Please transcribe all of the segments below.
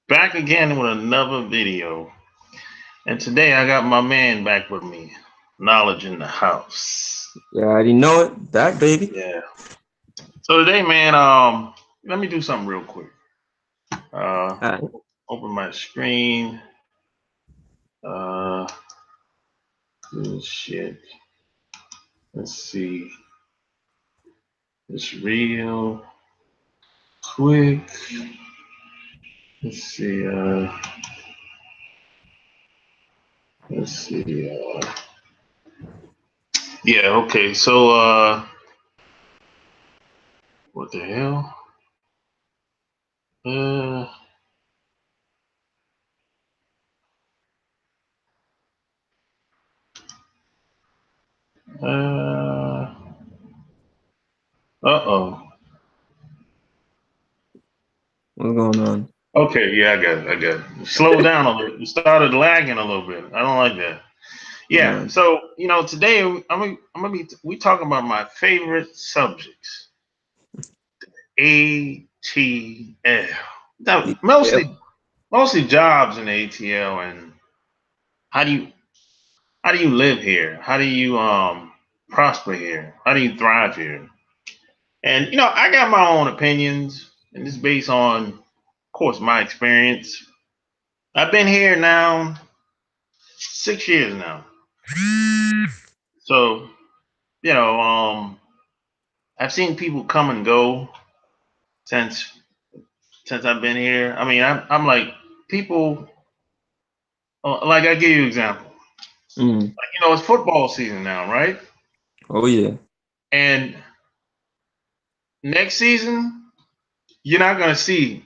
Back again with another video. And today I got my man back with me. Knowledge in the house. You already know it. Back, baby. Yeah. So today, man, let me do something real quick. Uh All right. Open my screen. Uh Shit. Let's see. It's real quick. Let's see, let's see, yeah, okay, so what the hell? Uh uh uh-oh. What's going on? Okay, yeah, I got it. Slow down a little. It started lagging a little bit. I don't like that. Yeah, Man. so today I'm gonna be we talking about my favorite subjects. ATL. Now, Yeah. mostly jobs in ATL, and how do you how do you live here? How do you prosper here? How do you thrive here? And I got my own opinions, and this is based on, of course, my experience. I've been here now 6 years now. So, you know, um, I've seen people come and go since I've been here. I mean, I'm like people. Like I give you an example. Mm. Like it's football season now, right? Oh yeah. And next season, you're not gonna see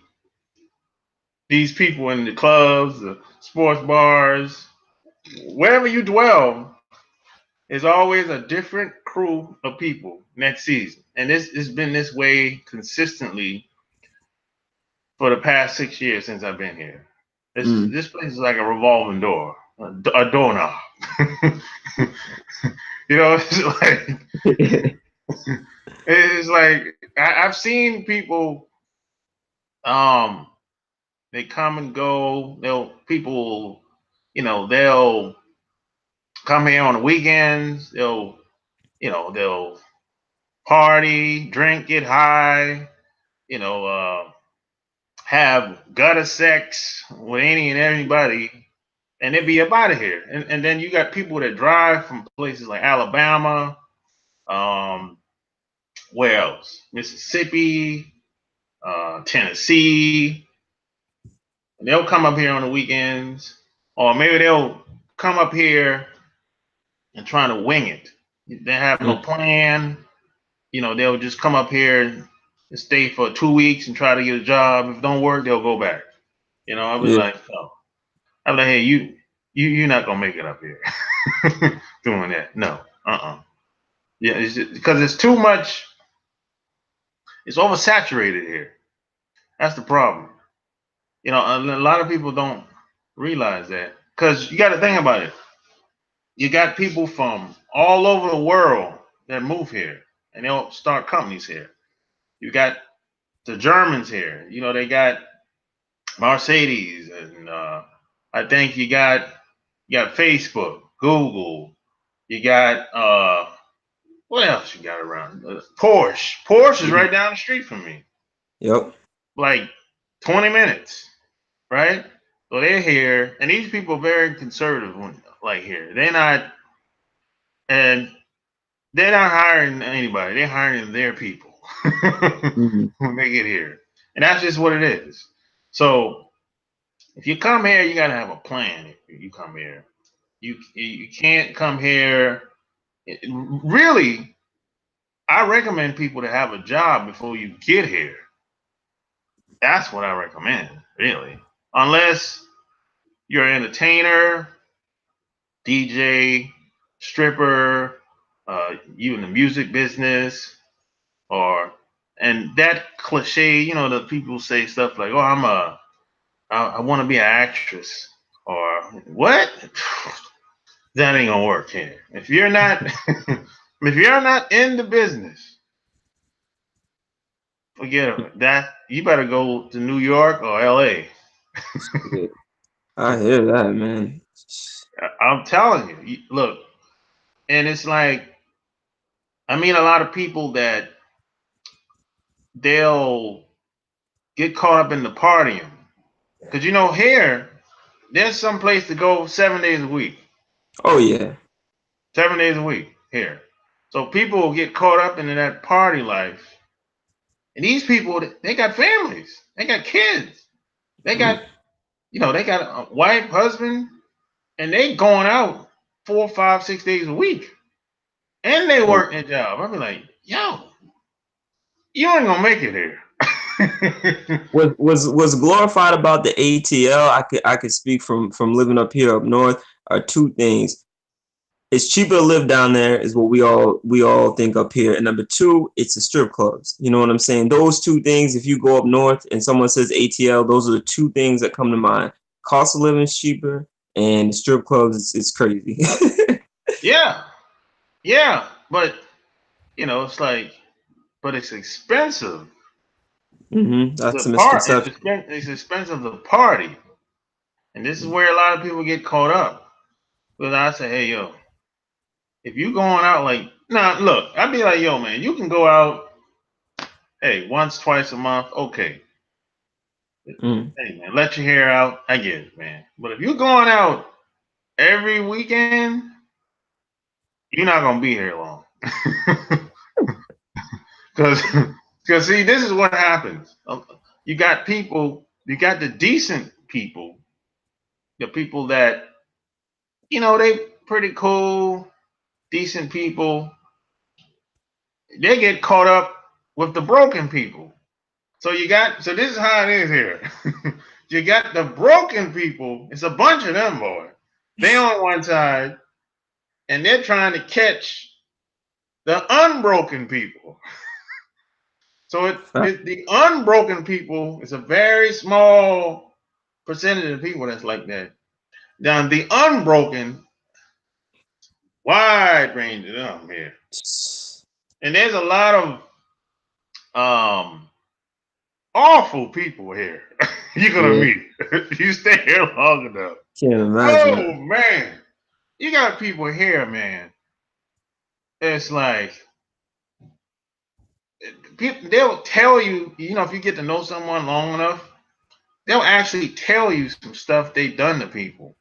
these people in the clubs, the sports bars, wherever you dwell. There's always a different crew of people next season, and this has been this way consistently for the past 6 years since I've been here. Mm. This place is like a revolving door, a doorknob. It's like I've seen people. Um, they come and go. They'll come here on the weekends. They'll party, drink, get high. You know, have gutter sex with any and everybody, and they'd be up out of here. And then you got people that drive from places like Alabama, um, where else? Mississippi, Tennessee. And they'll come up here on the weekends, or maybe they'll come up here and try to wing it. They have no Mm. plan. They'll just come up here and stay for 2 weeks and try to get a job. If it don't work, they'll go back. I was Yeah. like, oh, I'm like, hey, you're not gonna make it up here doing that. No, yeah, because it's too much. It's oversaturated here. That's the problem. A lot of people don't realize that because you got to think about it. You got people from all over the world that move here and they'll start companies here. You got the Germans here. They got Mercedes, and I think you got Facebook, Google. You got what else you got around? Porsche. Porsche is Mm. right down the street from me, Yep. like 20 minutes, right? So they're here, and these people are very conservative. Like here, and they're not hiring anybody. They're hiring their people Mm. when they get here, and that's just what it is. So if you come here, you got to have a plan. If you come here, you can't come here. Really, I recommend people to have a job before you get here. That's what I recommend, really. Unless you're an entertainer, DJ, stripper, you in the music business, or and that cliche, the people say stuff like, "Oh, I want to be an actress," or "What?" That ain't gonna work here. If you're not, if you're not in the business, forget it. That you better go to New York or L.A. Yeah. I hear that, man. I'm telling you, look, and it's like, I mean, a lot of people that they'll get caught up in the partying. Because, here, there's some place to go 7 days a week. Oh yeah. 7 days a week here. So people will get caught up in that party life. And these people, they got families. They got kids. They got, they got a wife, husband, and they going out 4, 5, 6 days a week. And they Oh. work their job. I'll be like, yo, you ain't gonna make it here. Was glorified about the ATL. I could speak from living up here up north are two things. It's cheaper to live down there is what we all think up here. And number two, it's the strip clubs. You know what I'm saying? Those two things, if you go up north and someone says ATL, those are the two things that come to mind. Cost of living is cheaper and the strip clubs is crazy. Yeah. Yeah. But it's like, but it's expensive. That's a misconception. It's expensive to party. And this is where a lot of people get caught up. Because I say, hey, yo, if you going out look, I'd be like, yo, man, you can go out, hey, once, twice a month, okay. Hey, man, let your hair out. I get it, man. But if you're going out every weekend, you're not going to be here long. Because, see, this is what happens. You got the decent people, the people that, they pretty cool, decent people. They get caught up with the broken people. So this is how it is here. You got the broken people. It's a bunch of them, boy. They on one side, and they're trying to catch the unbroken people. So the unbroken people is a very small percentage of people that's like that. Now the unbroken, wide range of them here. And there's a lot of awful people here. You're gonna meet. You stay here long enough. Can't imagine. Oh man, you got people here, man. It's like they'll tell you, if you get to know someone long enough, they'll actually tell you some stuff they've done to people.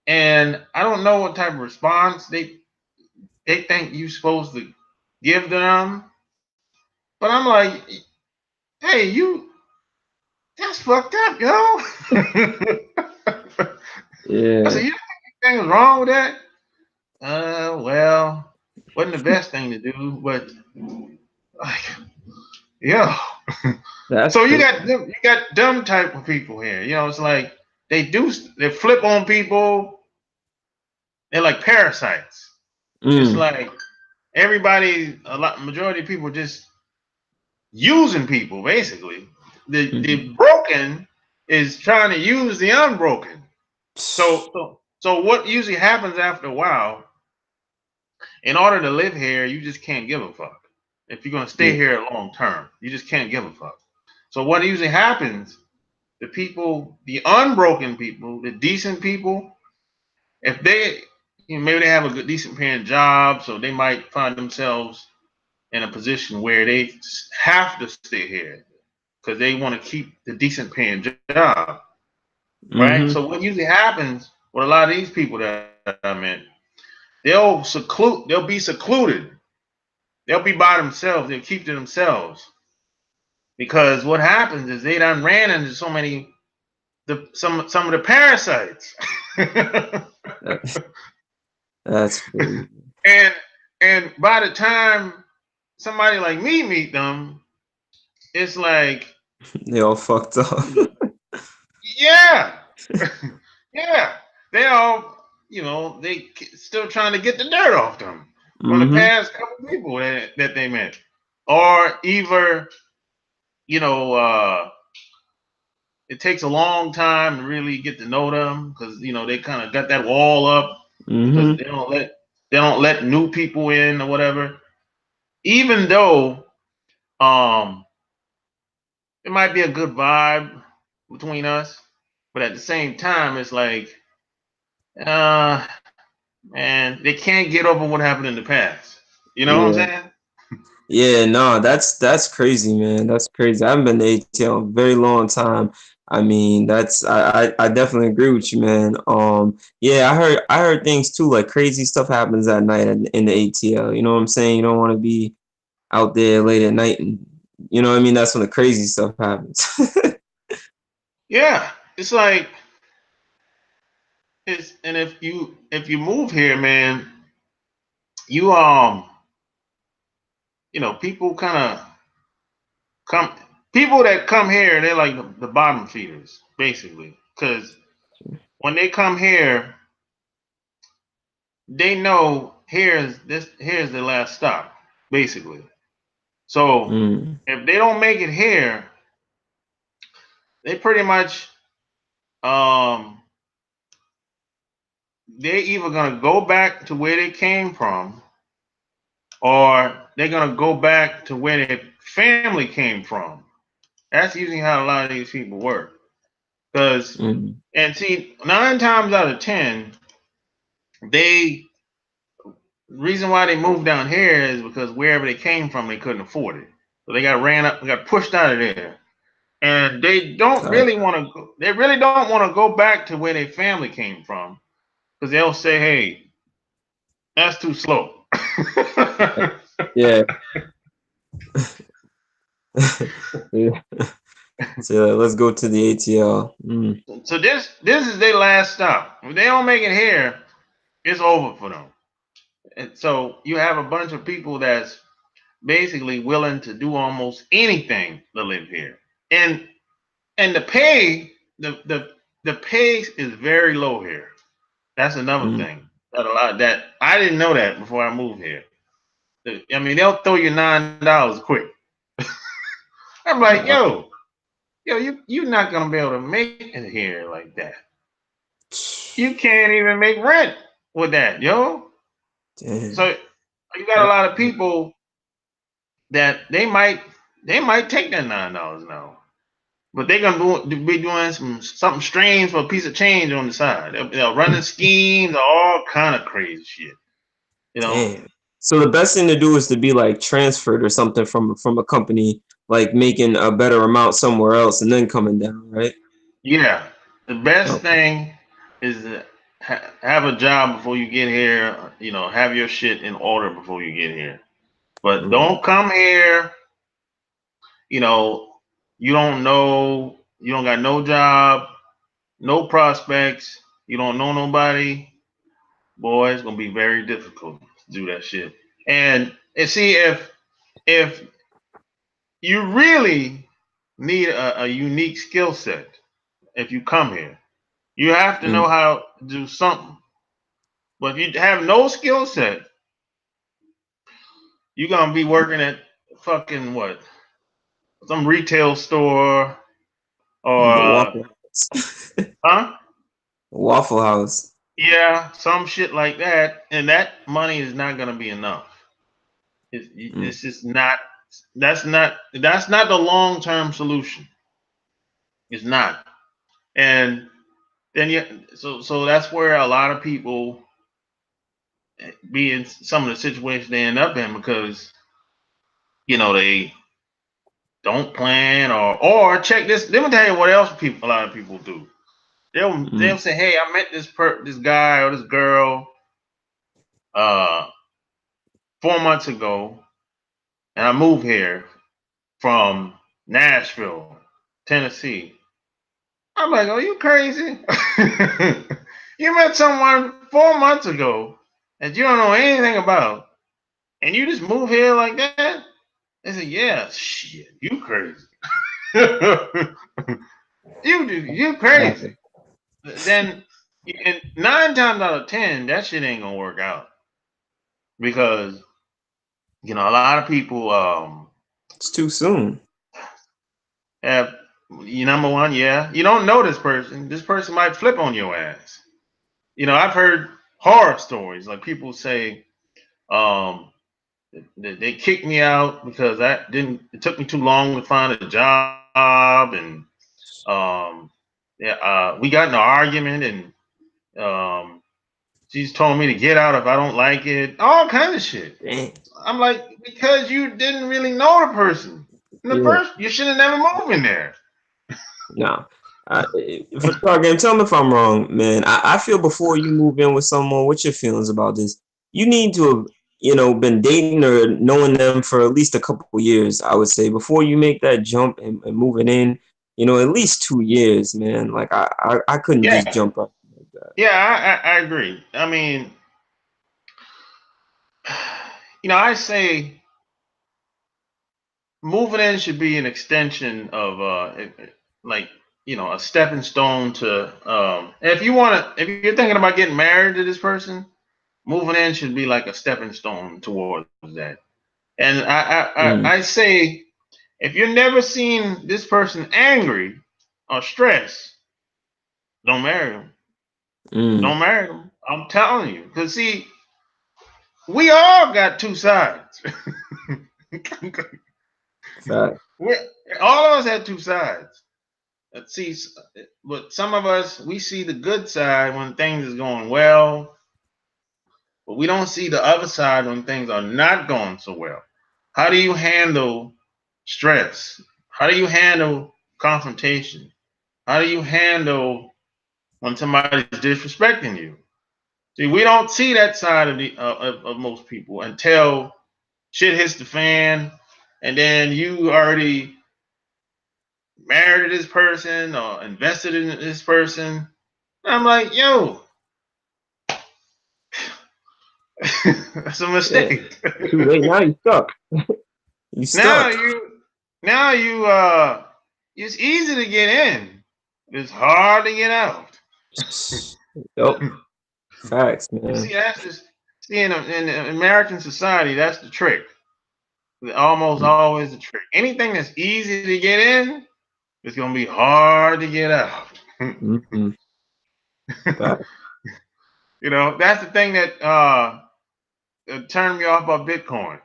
And I don't know what type of response they think you're supposed to give them. But I'm like, hey, that's fucked up, yo. Yeah. I said, you think anything was wrong with that? Well, wasn't the best thing to do, but like, yeah. So you got dumb type of people here. It's like they flip on people. They're like parasites. It's like majority of people just using people basically. The broken is trying to use the unbroken. So what usually happens after a while, in order to live here, you just can't give a fuck. If you're gonna stay here long term, you just can't give a fuck. So what usually happens, the unbroken people, the decent people, if they maybe they have a good decent paying job, so they might find themselves in a position where they have to stay here because they want to keep the decent paying job, right? So what usually happens with a lot of these people that I'm in, they'll be secluded. They'll be by themselves. They'll keep to themselves. Because what happens is they done ran into some of the parasites. That's crazy. And by the time somebody like me meet them, it's like they all fucked up. Yeah. Yeah. They all, they still trying to get the dirt off them from the past couple people that they met. Or either, it takes a long time to really get to know them because, they kind of got that wall up because they don't let new people in or whatever. Even though it might be a good vibe, between us, but at the same time, it's like, uh, man, they can't get over what happened in the past. You know what I'm Yeah. saying? Yeah, no, that's crazy, man. That's crazy. I haven't been to ATL in a very long time. I mean, I definitely agree with you, man. Yeah, I heard things too, like crazy stuff happens at night in the ATL. You know what I'm saying? You don't want to be out there late at night, and you know what I mean. That's when the crazy stuff happens. Yeah, it's like it's, and if you move here, man, you people kind of come people that come here, they're like the bottom feeders, basically, because when they come here, they know here's the last stop, basically. So Mm, if they don't make it here, they pretty much um they're either gonna go back to where they came from, or they're gonna go back to where their family came from. That's usually how a lot of these people work. Because mm, and see, 9 times out of 10, they reason why they moved down here is because wherever they came from, they couldn't afford it. So they got ran up, got pushed out of there, and they don't sorry. really want to. They really don't want to go back to where their family came from because they'll say, "Hey, that's too slow." Yeah. Yeah. So let's go to the ATL. Mm, So this is their last stop. If they don't make it here, it's over for them. And so you have a bunch of people that's basically willing to do almost anything to live here. And and the pay, the pay is very low here. That's another mm. thing that I didn't know that before I moved here. I mean, they'll throw you $9 quick. I'm like, Wow. yo, you're not gonna be able to make it here like that. You can't even make rent with that, yo. Damn. So you got a lot of people that they might take that $9 now, but they're gonna be doing something strange for a piece of change on the side. They'll running schemes, all kind of crazy shit. You know? Damn. So the best thing to do is to be like transferred or something from a company, like making a better amount somewhere else and then coming down, right? Yeah. The best Okay. thing is to have a job before you get here. Have your shit in order before you get here. But Mm, don't come here. You know, you don't know. You don't got no job, no prospects. You don't know nobody. Boy, it's gonna be very difficult to do that shit. And see, if you really need a unique skill set, if you come here, you have to know mm. how to do something. But if you have no skill set, you're gonna be working at fucking what? Some retail store or The Waffle House. huh? Waffle House. Yeah, some shit like that, and that money is not gonna be enough. Mm, It's just not. That's not the long term solution. It's not. And then so that's where a lot of people be in some of the situations they end up in because they don't plan or check this. Let me tell you what else a lot of people do. They'll mm, say, "Hey, I met this guy or this girl uh 4 months ago, and I moved here from Nashville, Tennessee." I'm like, "Are you crazy? You met someone 4 months ago that you don't know anything about, and you just move here like that?" They said, "Yeah, shit, you crazy. You crazy." Then, and 9 times out of 10, that shit ain't gonna work out because a lot of people it's too soon. have number one, yeah, you don't know this person. This person might flip on your ass. I've heard horror stories like people say, um, they kicked me out because it took me too long to find a job, and Yeah, we got in an argument, and she's told me to get out if I don't like it. All kind of shit. Damn. I'm like, because you didn't really know the person in the Yeah. first. You should have never moved in there. No. For again, tell me if I'm wrong, man. I feel before you move in with someone, what's your feelings about this? You need to have, been dating or knowing them for at least a couple years, I would say, before you make that jump and moving in, at least 2 years, man. Like I couldn't just Yeah, jump up like that. yeah, I agree. I mean, I say moving in should be an extension of like a stepping stone to if you're thinking about getting married to this person, moving in should be like a stepping stone towards that. And Mm, I say if you've never seen this person angry or stressed, don't marry them. mm, Don't marry them. I'm telling you, because see, we all got two sides. fact. we all of us have two sides. See, but some of us, we see the good side when things is going well, but we don't see the other side when things are not going so well. How do you handle stress? How do you handle confrontation? How do you handle when somebody's disrespecting you? See, we don't see that side of of most people until shit hits the fan, and then you already married this person or invested in this person. And I'm like, yo, that's a Yeah. mistake. Too late. Now you stuck. You now stuck. you, now you, it's easy to get in. It's hard to get out. Yep. Facts, You man. see, that's just see in American society. That's the trick. Almost always the trick. Anything that's easy to get in, it's gonna be hard to get out. Mm-hmm. Facts. That's the thing that turned me off about Bitcoin.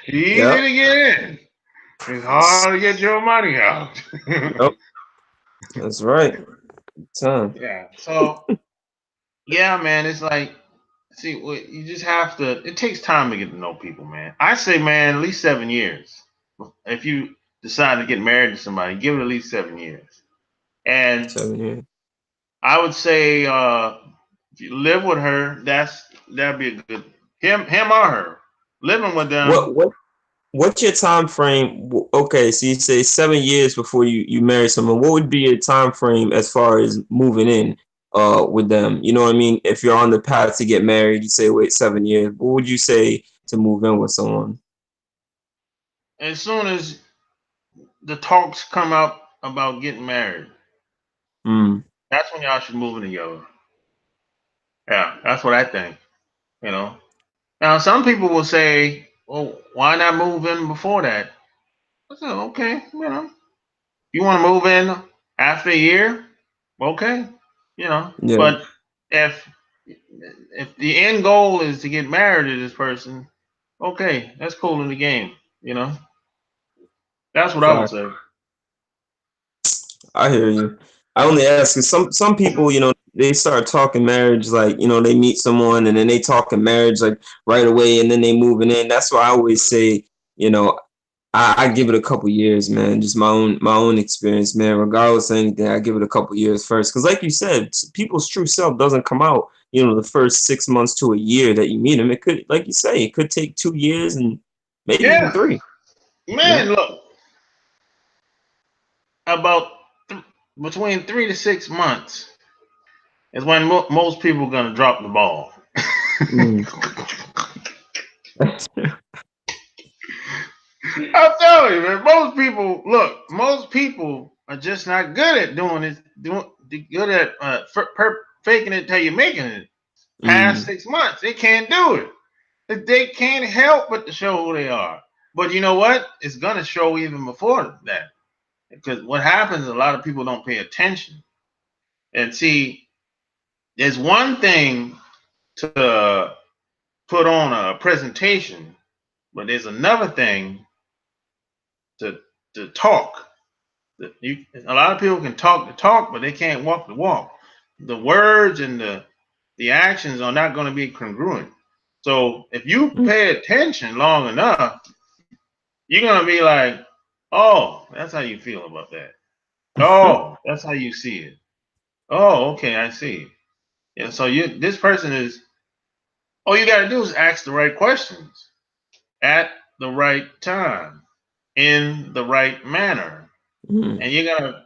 Easy Yep. to get in. It's hard to get your money out. Yep. That's right. Time. Yeah. So yeah, man, it's like, see, you just have to. It takes time to get to know people, man. I say, man, at least 7 years. If you decide to get married to somebody, give it at least 7 years. And 7 years. I would say, if you live with her, that'd be a good him or her. Living with them. What what what's your time frame? Okay, so you say 7 years before you marry someone. What would be your time frame as far as moving in with them? You know what I mean? If you're on the path to get married, you say wait 7 years. What would you say to move in with someone? As soon as the talks come up about getting married, Mm, that's when y'all should move in together. Yeah, that's what I think. You know. Now some people will say, "Well, why not move in before that?" I said, "Okay, you want to move in after a year, okay, yeah, But if if the end goal is to get married to this person, okay, that's cool in the game. You know, that's what I would fact. say. I hear you. I only ask because some people, they start talking marriage like, they meet someone and then they talking marriage like right away and then they moving in. That's why I always say, you know, I give it a couple years, man. Just my own experience, man. Regardless of anything, I give it a couple years first. Because like you said, people's true self doesn't come out, the first 6 months to a year that you meet them. It could, like you say, it could take 2 years and maybe even Yeah, three. Yeah. man. Look, about th- between 3 to 6 months is when most people are gonna drop the ball. Mm. I'm telling you, man. Most people are just not good at doing this. Good at faking it till you're making it. Past Mm. 6 months, they can't do it. They can't help but to show who they are. But you know what? It's gonna show even before that. Because what happens, a lot of people don't pay attention. And see, there's one thing to put on a presentation, but there's another thing to talk. A lot of people can talk the talk, but they can't walk the walk. The words and the actions are not going to be congruent. So if you pay attention long enough, you're going to be like, oh, that's how you feel about that. Oh, that's how you see it. Oh, okay, I see. Yeah, so this person is, all you got to do is ask the right questions at the right time in the right manner. Mm. And you're going to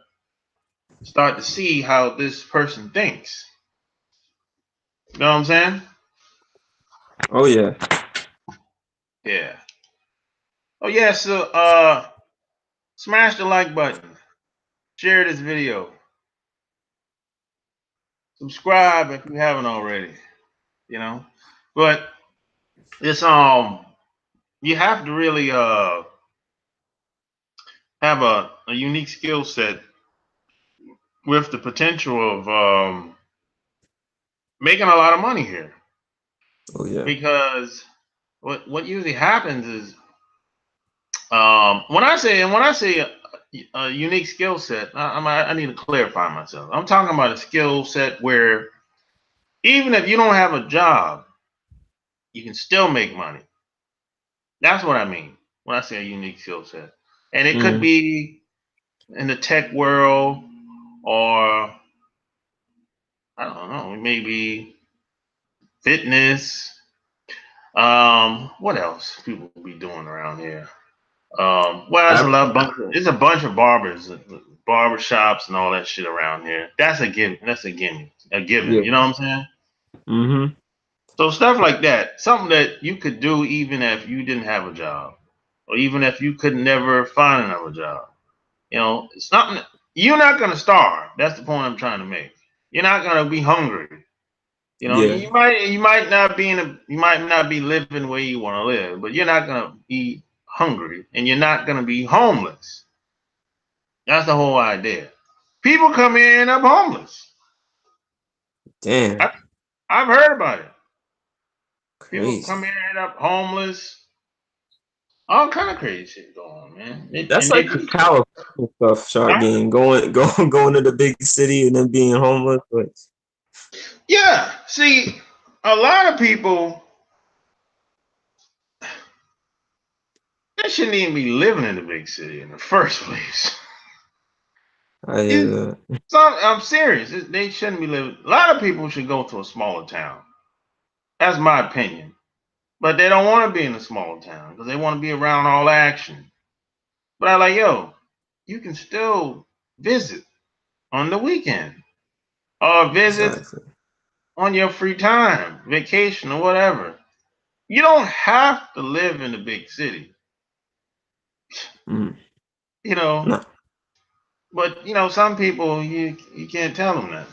start to see how this person thinks. You know what I'm saying? Oh yeah. Yeah. Oh yeah, so smash the like button. Share this video. Subscribe if you haven't already. You know? But it's you have to really have a unique skill set with the potential of making a lot of money here. Oh yeah. Because what usually happens is when I say a unique skill set, I need to clarify myself. I'm talking about a skill set where even if you don't have a job, you can still make money. That's what I mean when I say a unique skill set. And it could Mm. be in the tech world, or I don't know, maybe fitness. What else people be doing around here? Well, there's a bunch of barber shops and all that shit around here. That's a given. That's a given. A given. Yeah. You know what I'm saying? Mm-hmm. So stuff like that, something that you could do even if you didn't have a job, or even if you could never find another job. You know, it's something you're not gonna starve. That's the point I'm trying to make. You're not gonna be hungry. You know, Yeah. you might not be living where you want to live, but you're not gonna be hungry, and you're not gonna be homeless. That's the whole idea. People come here and end up homeless. Damn. I've heard about it. People Crazy. come here and end up homeless. All kind of crazy shit going on, man. That's like the power stuff, Shark Game. Going to the big city and then being homeless. But yeah. See, a lot of people, they shouldn't even be living in the big city in the first place. I'm serious. They shouldn't be living. A lot of people should go to a smaller town. That's my opinion. But they don't want to be in a smaller town because they want to be around all action. But I like, yo, you can still visit on the weekend or visit exactly. on your free time, vacation or whatever. You don't have to live in the big city, Mm. you know. No. But you know, some people you can't tell them that.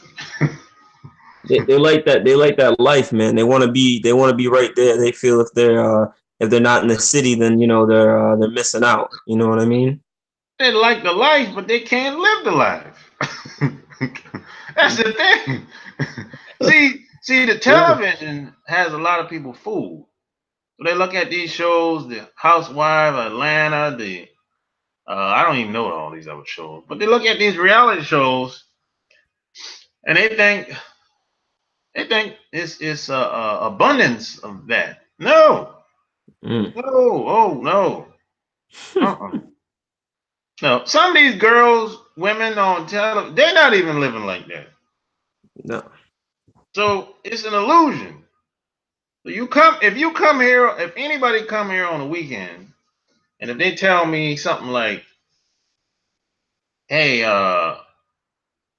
They like that. They like that life, man. They want to be. They want to be right there. They feel if they're not in the city, then they're missing out. You know what I mean? They like the life, but they can't live the life. That's the thing. see, the Yeah. television has a lot of people fooled. So they look at these shows, the Housewife, Atlanta, the I don't even know all these other shows, but they look at these reality shows and they think it's abundance of that. No, Mm. no, oh no, uh-uh. No. Some of these girls, women on television, they're not even living like that. No. So it's an illusion. So if anybody come here on a weekend, and if they tell me something like, "Hey,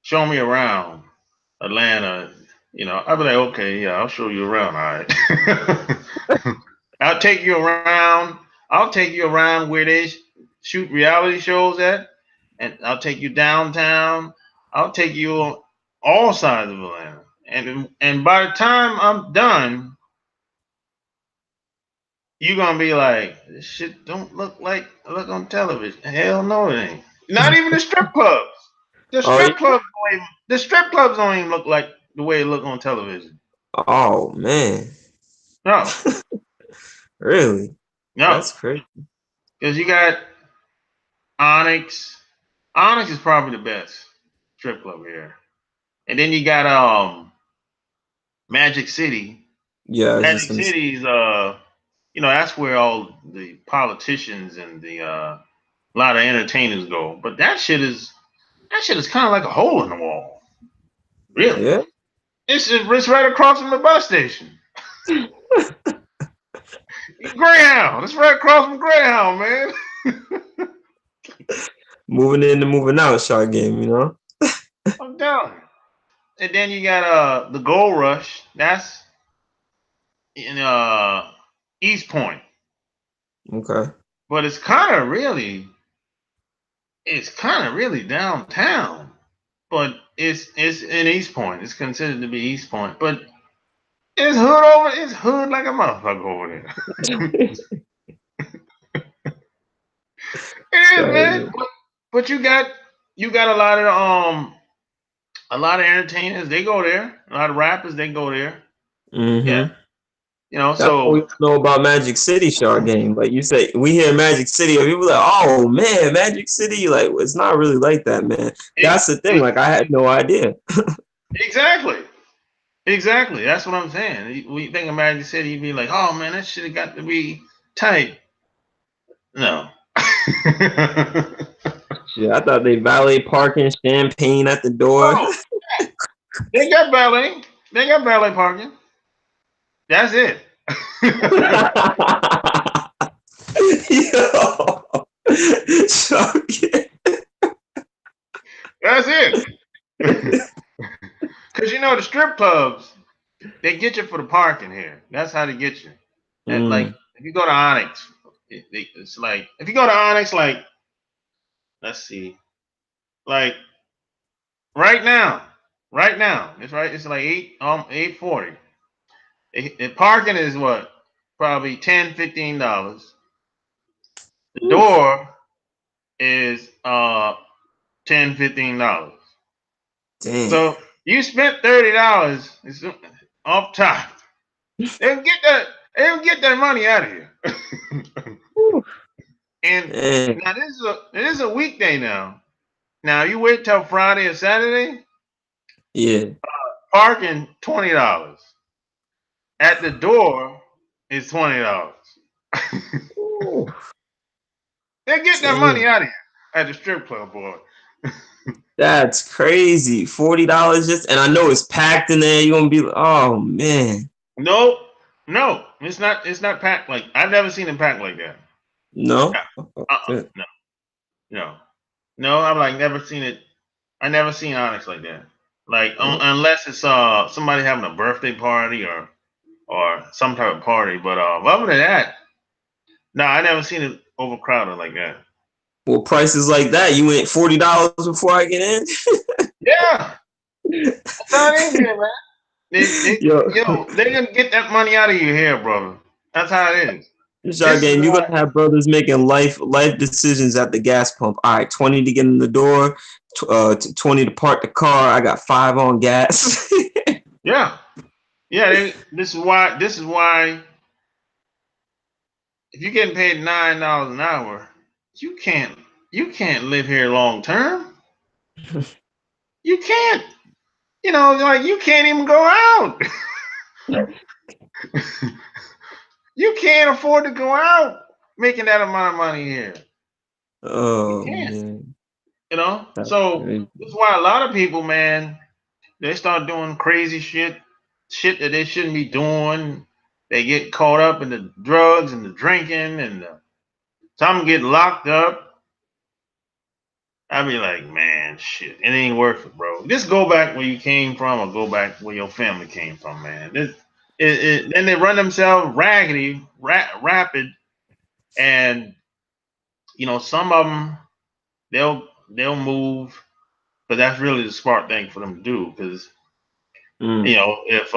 show me around Atlanta," I'll be like, "Okay, yeah, I'll show you around, all right." I'll take you around. I'll take you around where they shoot reality shows at, and I'll take you downtown. I'll take you on all sides of Atlanta, and by the time I'm done, you're gonna be like, this shit don't look like I look on television. Hell no, it ain't. Not even the strip clubs. The Oh strip yeah. clubs don't even look like the way it look on television. Oh man. No, Really? no, That's crazy. because you got Onyx, Onyx is probably the best strip club here. And then you got Magic City. Yeah, I was just Magic gonna say. City is that's where all the politicians and the a lot of entertainers go. But that shit is kind of like a hole in the wall. Really. Yeah. It's right across from the bus station. Greyhound. It's right across from Greyhound, man. Moving in and moving out, shot game, you know? I'm down. And then you got the Gold Rush. That's in East Point. Okay. But it's kind of really downtown. But it's in East Point. It's considered to be East Point. But it's hood like a motherfucker over there. It is, man. So, But you got a lot of entertainers, they go there. A lot of rappers, they go there. Yeah. mm-hmm. That's what we So know about Magic City, shot game. Like you say, we hear Magic City, and people like, oh man, Magic City. Like, it's not really like that, man. it, That's the thing. it, Like, I had no idea. exactly. Exactly. That's what I'm saying. When you think of Magic City, you'd be like, oh man, that shit got to be tight. No. Shit, I thought they valet parking, champagne at the door. Oh, they got valet. They got valet parking. That's it. Yo, shocking. That's it. Because the strip clubs, they get you for the parking here. That's how they get you. And like if you go to Onyx, it's like if you go to Onyx, like let's see, like right now, it's right. It's like 8:40. The parking is what probably $10-15. The Oof. door is $10-15. Damn. So you spent $30 off top. They don't get that. They don't get that money out of here. Oof. And Damn. now this is a weekday now. Now you wait till Friday or Saturday, Yeah. parking $20. At the door is $20. Oof. They get that money Damn. out of here at the strip club, boy. That's crazy. $40 just, and I know it's packed in there. You're gonna be like, oh man. No, no, it's not. It's not packed like I've never seen it packed like that. No? No, no, no. I've like never seen it. I never seen Onyx like that. Like unless it's somebody having a birthday party or some type of party. But other than that, no, I never seen it overcrowded like that. Well, prices like that, you went $40 before I get in. Yeah, that's how it is here, man. Yo, They're gonna get that money out of you here, brother. That's how it is. shot This is game, you're why. gonna have brothers making life decisions at the gas pump. All right, 20 to get in the door, 20 to park the car. I got 5 on gas. Yeah, yeah. This is why. This is why. If you're getting paid $9 an hour, you can't. You can't live here long term. You can't. Like you can't even go out. You can't afford to go out making that amount of money here. You Oh can't. man, that's So crazy. that's why a lot of people, man, they start doing crazy shit that they shouldn't be doing. They get caught up in the drugs and the drinking, and some get locked up. I'd be like, man, shit, it ain't worth it, bro. Just go back where you came from, or go back where your family came from, man. Then they run themselves raggedy, rapid, and some of them they'll move, but that's really the smart thing for them to do, because if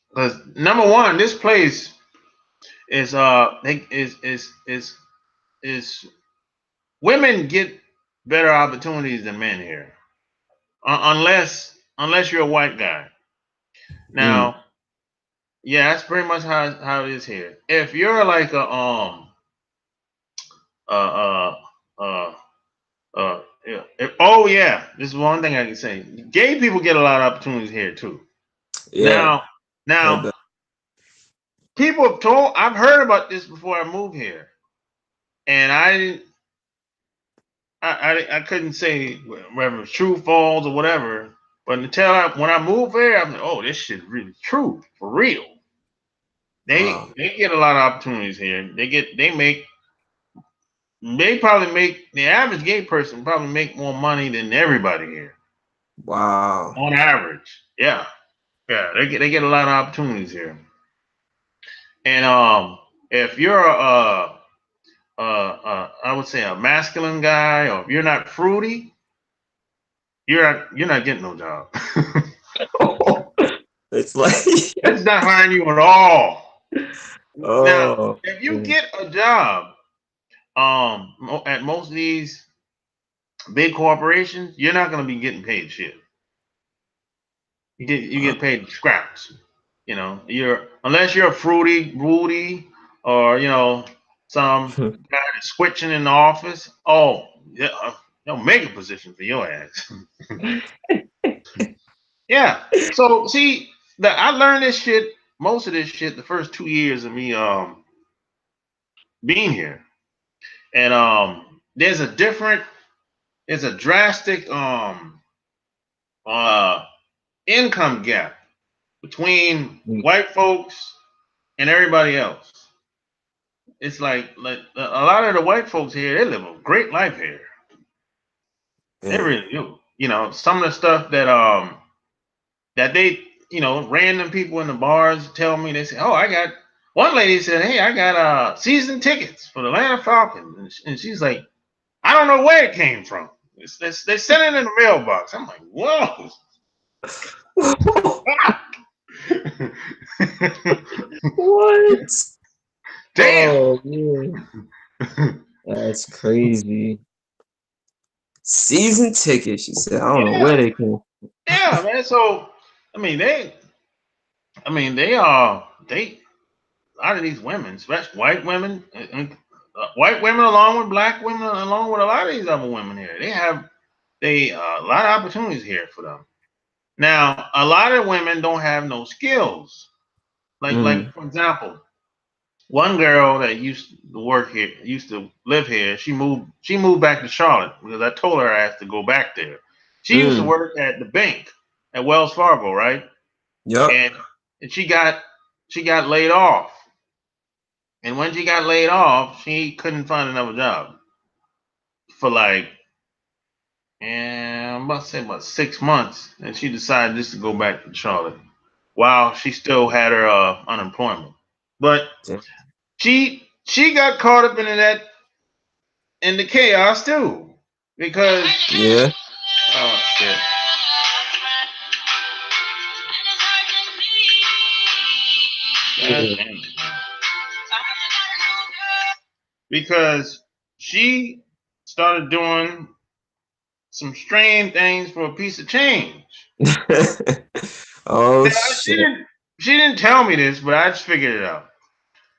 because number one, this place is is women get better opportunities than men here, unless you're a white guy. Mm. Now, yeah, that's pretty much how it is here. If you're like a Oh yeah, this is one thing I can say. Gay people get a lot of opportunities here too. Yeah, Now, heard now that. people have told. I've heard about this before I moved here, and I didn't. I couldn't say whether it's true, false, or whatever. But when I moved here, I'm like, oh, this shit is really true for real. Wow. They get a lot of opportunities here. They probably make the average gay person probably make more money than everybody here Wow. on average. Yeah, yeah, they get a lot of opportunities here. And if you're I would say a masculine guy, or if you're not fruity, you're not getting no job. It's like, That's not hiring you at all. Now, oh, if you man. get a job at most of these big corporations, you're not going to be getting paid shit. You Wow. get paid scraps. You know, unless you're a fruity, Rudy, or some guy that's switching in the office. Oh, yeah, they'll make a position for your ass. Yeah. So see, I learned this shit, most of this shit, the first 2 years of me being here, and there's a drastic uh income gap between white folks and everybody else. It's like a lot of the white folks here, they live a great life here. They Yeah. really do. You know, some of the stuff that they, random people in the bars tell me, they say, oh, I got one lady said, hey, I got season tickets for the Atlanta Falcons. And she's like, I don't know where it came from. They sent it in the mailbox. I'm like, whoa. What? Damn. Oh, man. That's crazy. Season tickets, she said. I don't know Yeah. where they came. Yeah, man. So, I mean, they are, a lot of these women, especially white women, white women along with black women, along with a lot of these other women here, they a lot of opportunities here for them. Now, a lot of women don't have no skills. Like Mm. for example, one girl that used to work here, used to live here, she moved back to Charlotte because I told her I had to go back there. She used to Mm. work at the bank at Wells Fargo, right? Yep. And she got laid off. And when she got laid off, she couldn't find another job for like, I'm about to say about 6 months, and she decided just to go back to Charlotte while she still had her unemployment. But she got caught up in the chaos too, because Yeah. oh shit, God Yeah. damn it, because she started doing some strange things for a piece of change. Oh, Now shit. she didn't tell me this, but I just figured it out.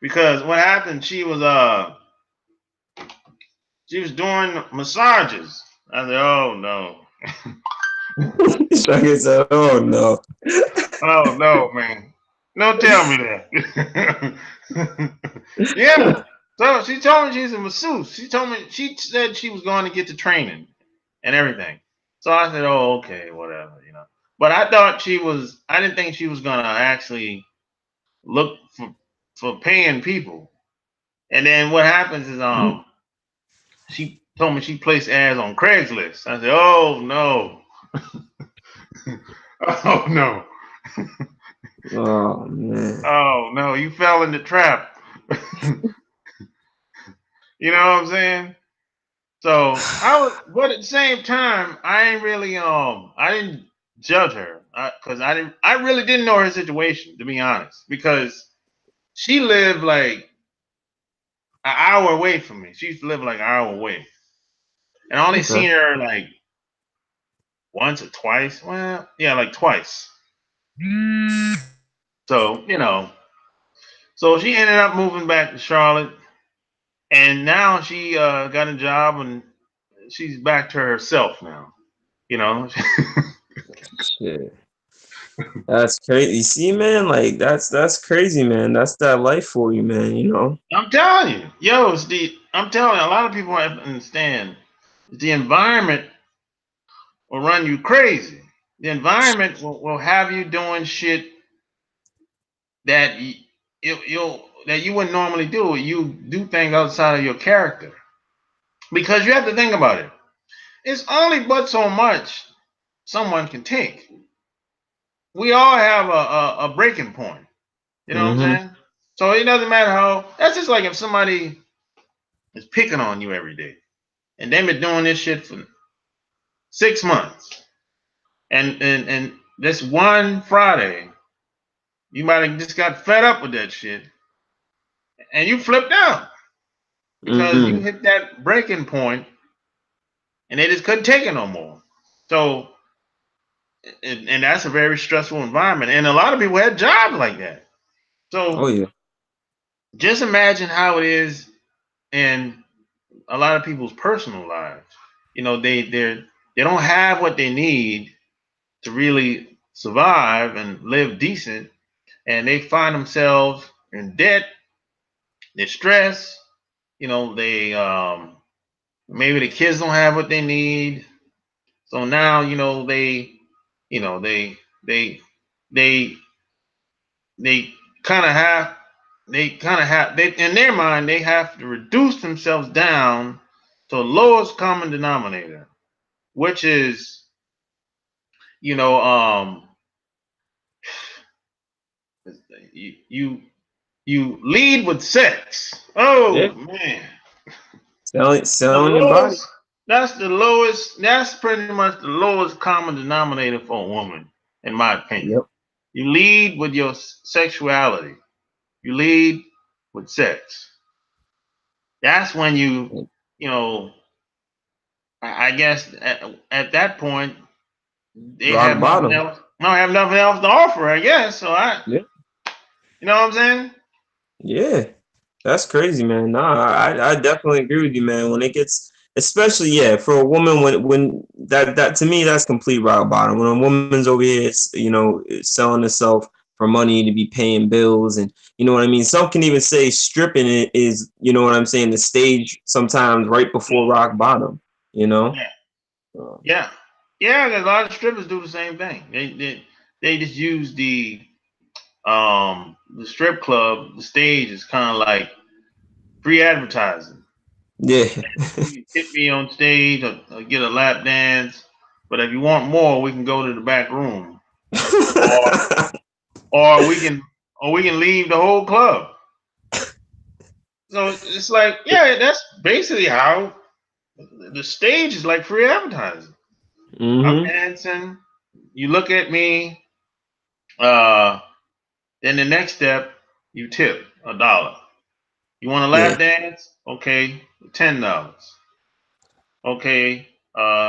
Because what happened, she was doing massages. I said, oh no. Shaggy said, oh, no. Oh no, man. Don't tell me that. Yeah. So she told me she's a masseuse. She said she was going to get the training and everything. So I said, oh, okay, whatever. But I didn't think she was gonna actually look for paying people. And then what happens is she told me she placed ads on Craigslist. I said, oh no. Oh no. Oh, man. Oh no, you fell in the trap. You know what I'm saying? So but at the same time, I ain't really, I didn't judge her because I really didn't know her situation, to be honest, because she lived like an hour away from me. She used to live like an hour away, and I only Okay. seen her like once or twice. Well, yeah, like twice. So so she ended up moving back to Charlotte, and now she got a job and she's back to herself now. You know, Shit. That's crazy. You see, man, like that's crazy, man. That's that life for you, man, you know? I'm telling you, yo, I'm telling you, a lot of people have to understand the environment will run you crazy. The environment will have you doing shit that that you wouldn't normally do. You do things outside of your character because you have to think about it. It's only but so much someone can take. We all have a breaking point. You know what I'm Mm-hmm. saying? So it doesn't matter how. That's just like if somebody is picking on you every day, and they've been doing this shit for 6 months, and this one Friday, you might have just got fed up with that shit, and you flipped out because you Mm-hmm. hit that breaking point, and they just couldn't take it no more. So, and that's a very stressful environment, and a lot of people had jobs like that. Oh So yeah. just imagine how it is in a lot of people's personal lives. You know, they don't have what they need to really survive and live decent, and they find themselves in debt. They're stressed. You know, they maybe the kids don't have what they need, so now you know they they kind of have they in their mind they have to reduce themselves down to the lowest common denominator, which is you know you you lead with sex. Yeah. Oh man, the Selling your body. lowest. That's the lowest. That's pretty much the lowest common denominator for a woman, in my opinion. Yep. You lead with your sexuality. You lead with sex. That's when you know, I guess at that point they have Rock nothing bottom. else. No, have nothing else to offer. I guess so. Yeah. You know what I'm saying? Yeah. That's crazy, man. Nah, I definitely agree with you, man. When it gets, especially yeah, for a woman, when that to me that's complete rock bottom. When a woman's over here, it's, you know, selling herself for money to be paying bills, and you know what I mean. Some can even say stripping it is, you know what I'm saying, the stage sometimes right before rock bottom. You know. Yeah, Uh, yeah, yeah. Because a lot of strippers do the same thing. They just use the strip club, the stage is kind of like free advertising. yeah. You can hit me on stage or get a lap dance, but if you want more, we can go to the back room, or or we can or we can leave the whole club. So it's like, yeah, that's basically how the stage is like free advertising. I'm hmm dancing, you look at me, uh, then the next step, you tip $1. You want a Yeah. lap dance? Okay, $10. Okay,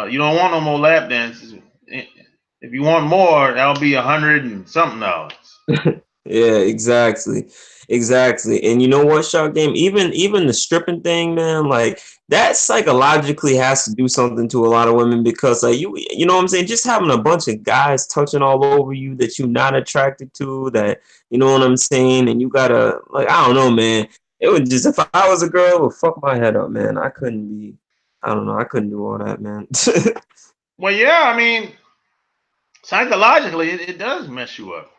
you don't want no more lap dances. If you want more, that'll be 100 and something dollars. Yeah, exactly. Exactly. And you know what, Shark Game? Even the stripping thing, man, like that psychologically has to do something to a lot of women because like you know what I'm saying, just having a bunch of guys touching all over you that you're not attracted to, that you know what I'm saying, and you gotta like I don't know, man. It would just if I was a girl, it would fuck my head up, man. I couldn't be I don't know, I couldn't do all that, man. Well, yeah, I mean, psychologically, it does mess you up,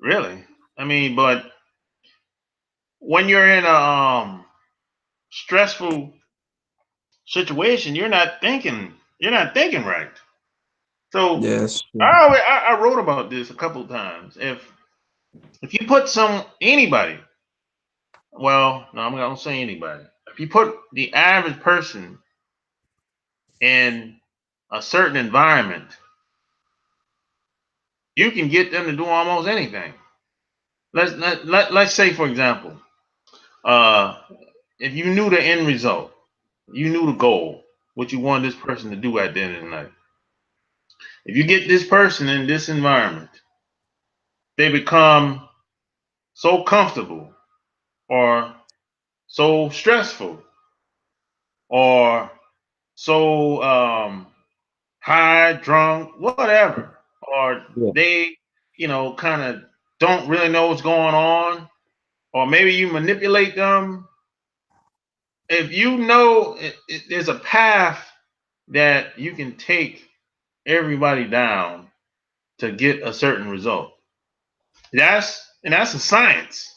really. I mean, but when you're in a stressful situation, you're not thinking right. So Yeah, that's true. I wrote about this a couple of times. If you put anybody, well, no, I'm not gonna say anybody. If you put the average person in a certain environment, you can get them to do almost anything. Let's say, for example, uh, if you knew the end result, you knew the goal, what you wanted this person to do at the end of the night. If you get this person in this environment, they become so comfortable or so stressful or so high, drunk, whatever, or Yeah. they, kind of don't really know what's going on, or maybe you manipulate them. If you know there's a path that you can take everybody down to get a certain result. That's a science.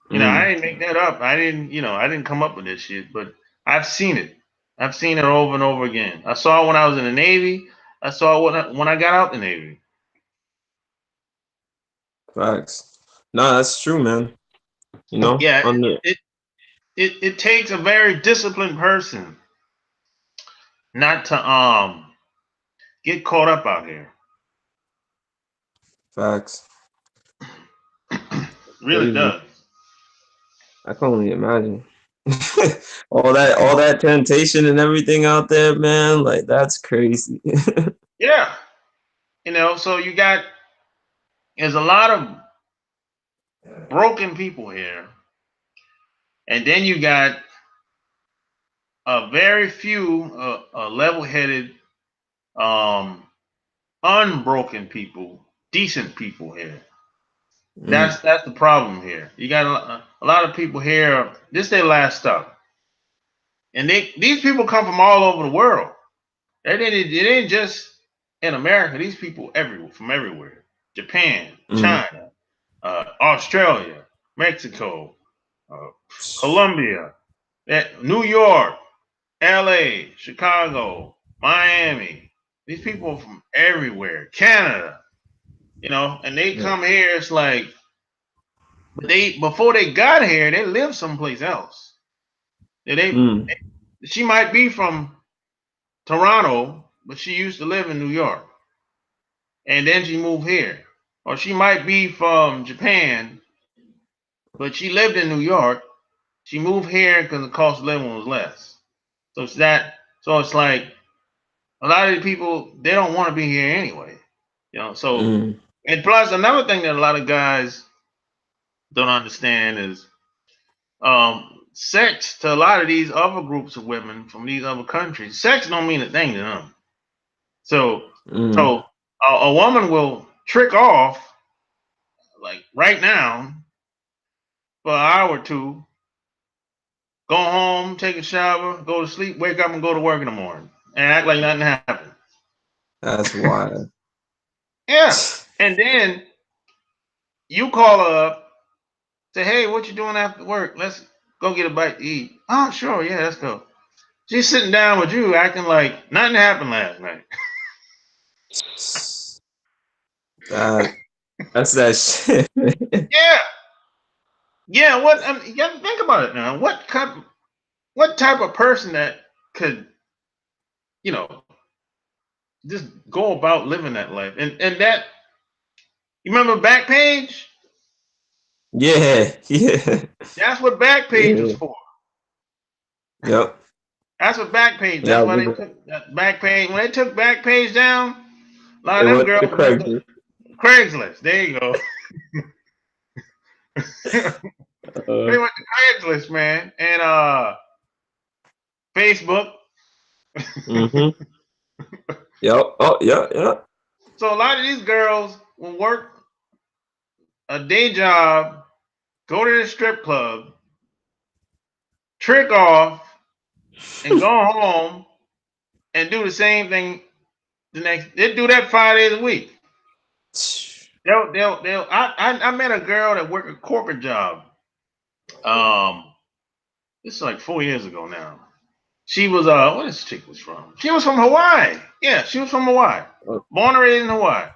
I Mm. didn't make that up. I didn't come up with this shit, but I've seen it. I've seen it over and over again. I saw it when I was in the Navy. I saw it when I got out the Navy. Facts. No, that's true, man. Yeah, On the it takes a very disciplined person not to get caught up out here. facts. Really Crazy. does. I can only imagine. all that temptation and everything out there, man. Like that's crazy. Yeah. So there's a lot of broken people here. And then you got a very few level-headed, um, unbroken people, decent people here. Mm. That's the problem here. You got a lot of people here. This is their last stop, and these people come from all over the world. They didn't just in America. These people from everywhere. Japan, Mm. China, Australia, Mexico, uh, Colombia, New York, L.A., Chicago, Miami. These people from everywhere. Canada, and they Yeah. come here. It's like, but before they got here, they lived someplace else. Mm. She might be from Toronto, but she used to live in New York, and then she moved here. Or she might be from Japan, but she lived in New York. She moved here because the cost of living was less. So it's that. So it's like a lot of the people, they don't want to be here anyway. So, Mm. and plus another thing that a lot of guys don't understand is sex to a lot of these other groups of women from these other countries. Sex don't mean a thing to them. So, Mm. so a woman will trick off like right now for an hour or two, go home, take a shower, go to sleep, wake up and go to work in the morning and act like nothing happened. That's wild. Yeah. And then you call her up, say, hey, what you doing after work? Let's go get a bite to eat. Oh, sure, yeah, let's go. She's sitting down with you acting like nothing happened last night. That's that shit. Yeah. Yeah, you got to think about it now. What type of person that could, you know, just go about living that life? And that, you remember Backpage? Yeah, yeah, That's what Backpage was yeah. for. Yep. That's what Backpage. Yeah, That's why they took that Backpage. When they took Backpage down, a lot it of them went to girls went to Craigslist. Craigslist. There you go. They Uh, went to Craigslist, man, and Facebook. mm-hmm. Yep. Oh, yeah, yeah. So a lot of these girls will work a day job, go to the strip club, trick off, and go home and do the same thing the next. They do that 5 days a week. They'll. I met a girl that worked a corporate job. Um, this is like 4 years ago now. She was what this chick was from? She was from Hawaii. Yeah, she was from Hawaii. Born and raised in Hawaii,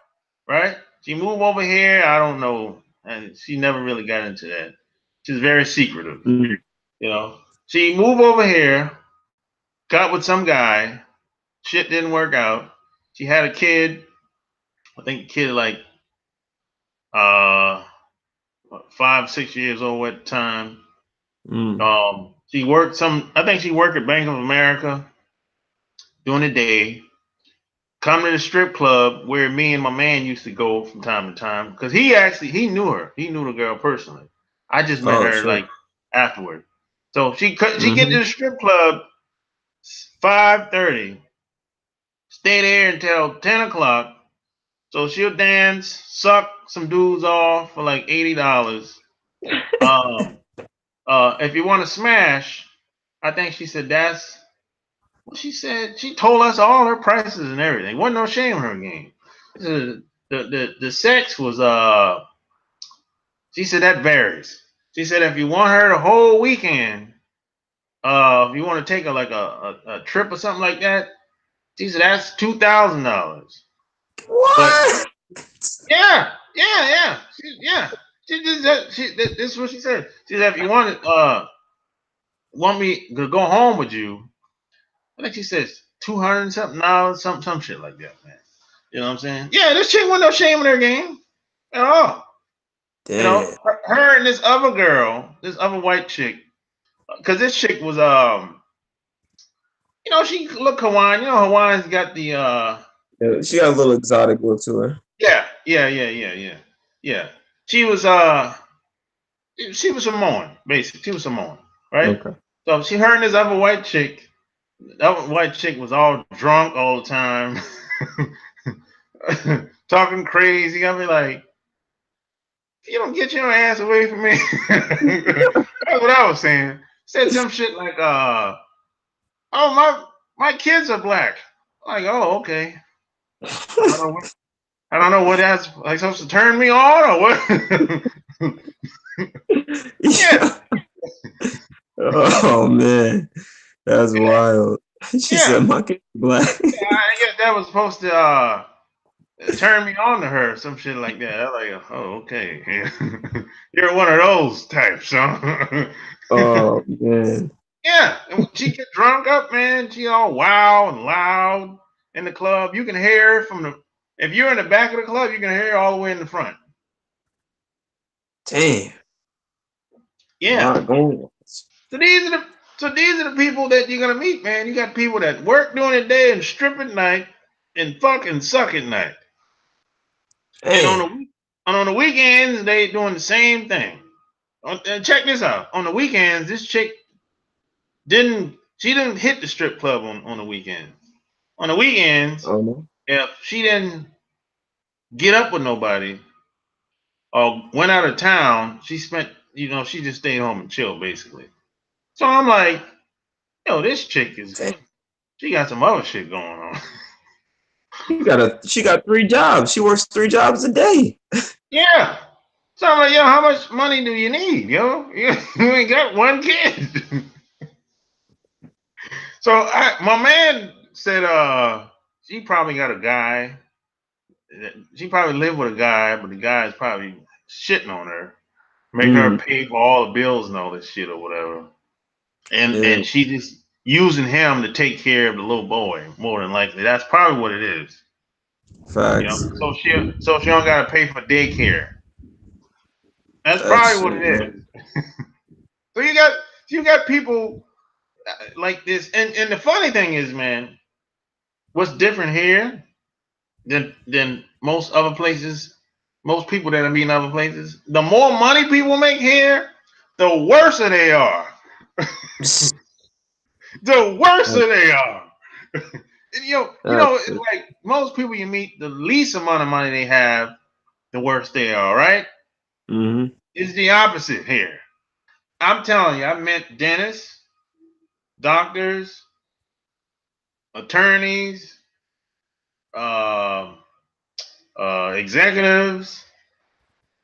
right? She moved over here. I don't know, and she never really got into that. She's very secretive, Mm. you know. She moved over here, got with some guy. Shit didn't work out. She had a kid. I think the kid like uh 5, 6 years old at the time. Mm. She worked some. I think she worked at Bank of America during the day. Come to the strip club where me and my man used to go from time to time because he knew her. He knew the girl personally. I just met Oh her shit. like afterward. So she get to Mm-hmm. the strip club 5:30. stay there until 10 o'clock. So she'll dance, suck some dudes off for like $80. Um, if you want to smash, I think she said that's what she said. She told us all her prices and everything. Wasn't no shame in her game. The sex was she said that varies. She said if you want her the whole weekend, if you want to take a trip or something like that, she said that's $2,000. But What? yeah. This is what she said. She said if you want me to go home with you, I think she says 200 something dollars, some shit like that, man. You know what I'm saying? Yeah, this chick wasn't no shame in her game at all. You know, Damn. her and this other girl, this other white chick, because this chick was she looked Hawaiian. You know, Hawaiians got the Yeah, she got a little exotic look to her. yeah. She was Samoan, basically. She was Samoan, right? Okay. So she her and this other white chick. The other white chick was all drunk all the time, talking crazy. I mean, like, you don't get your ass away from me. That's what I was saying. Said some shit like, oh my kids are black. Like, oh, okay. I don't know what that's like supposed to turn me on or what. Yeah. Oh man, that's wild. She Yeah. said my kid's black. Yeah, I guess that was supposed to turn me on to her, some shit like that. I like, oh, okay. You're one of those types, huh? Oh man. Yeah, and she get drunk up, man. She all wow and loud in the club. You can hear her from the if you're in the back of the club, you can hear her all the way in the front. Damn. A Yeah. lot going on. So these are the people that you're gonna meet, man. You got people that work during the day and strip at night and fucking suck at night. And Damn. on the weekends, they doing the same thing. And check this out. On the weekends, this chick didn't hit the strip club on the weekends. On the weekends, Oh no. if she didn't get up with nobody or went out of town, she she just stayed home and chilled basically. So I'm like, yo, this chick Damn. she got some other shit going on. She got 3 jobs. She works 3 jobs a day. Yeah. So I'm like, yo, how much money do you need, yo? You ain't got one kid. So my man said, she probably got a guy. She probably lived with a guy, but the guy is probably shitting on her, making her pay for all the bills and all this shit or whatever. And she just using him to take care of the little boy, more than likely. That's probably what it is. You know, Facts. so she don't gotta pay for daycare. That's That's probably what it true. is. So you got people like this, and the funny thing is, man, what's different here than most other places, most people that are meeting other places. The more money people make here, the worse they are. The worse they are. It's like most people you meet, the least amount of money they have, the worse they are, right? Mm-hmm. It's the opposite here. I'm telling you, I met dentists, doctors, attorneys, uh, executives,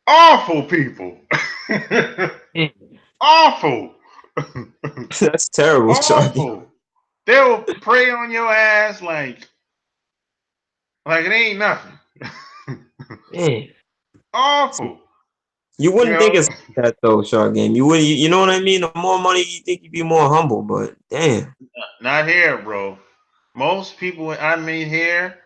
awful people. Awful. That's terrible, Charlie. Awful. They'll prey on your ass like it ain't nothing. Man. Awful. You You wouldn't think know? it's like that though, Shark Game. You would, you know what I mean? The more money you think you'd be more humble, but damn. Not here, bro. Most people I meet here,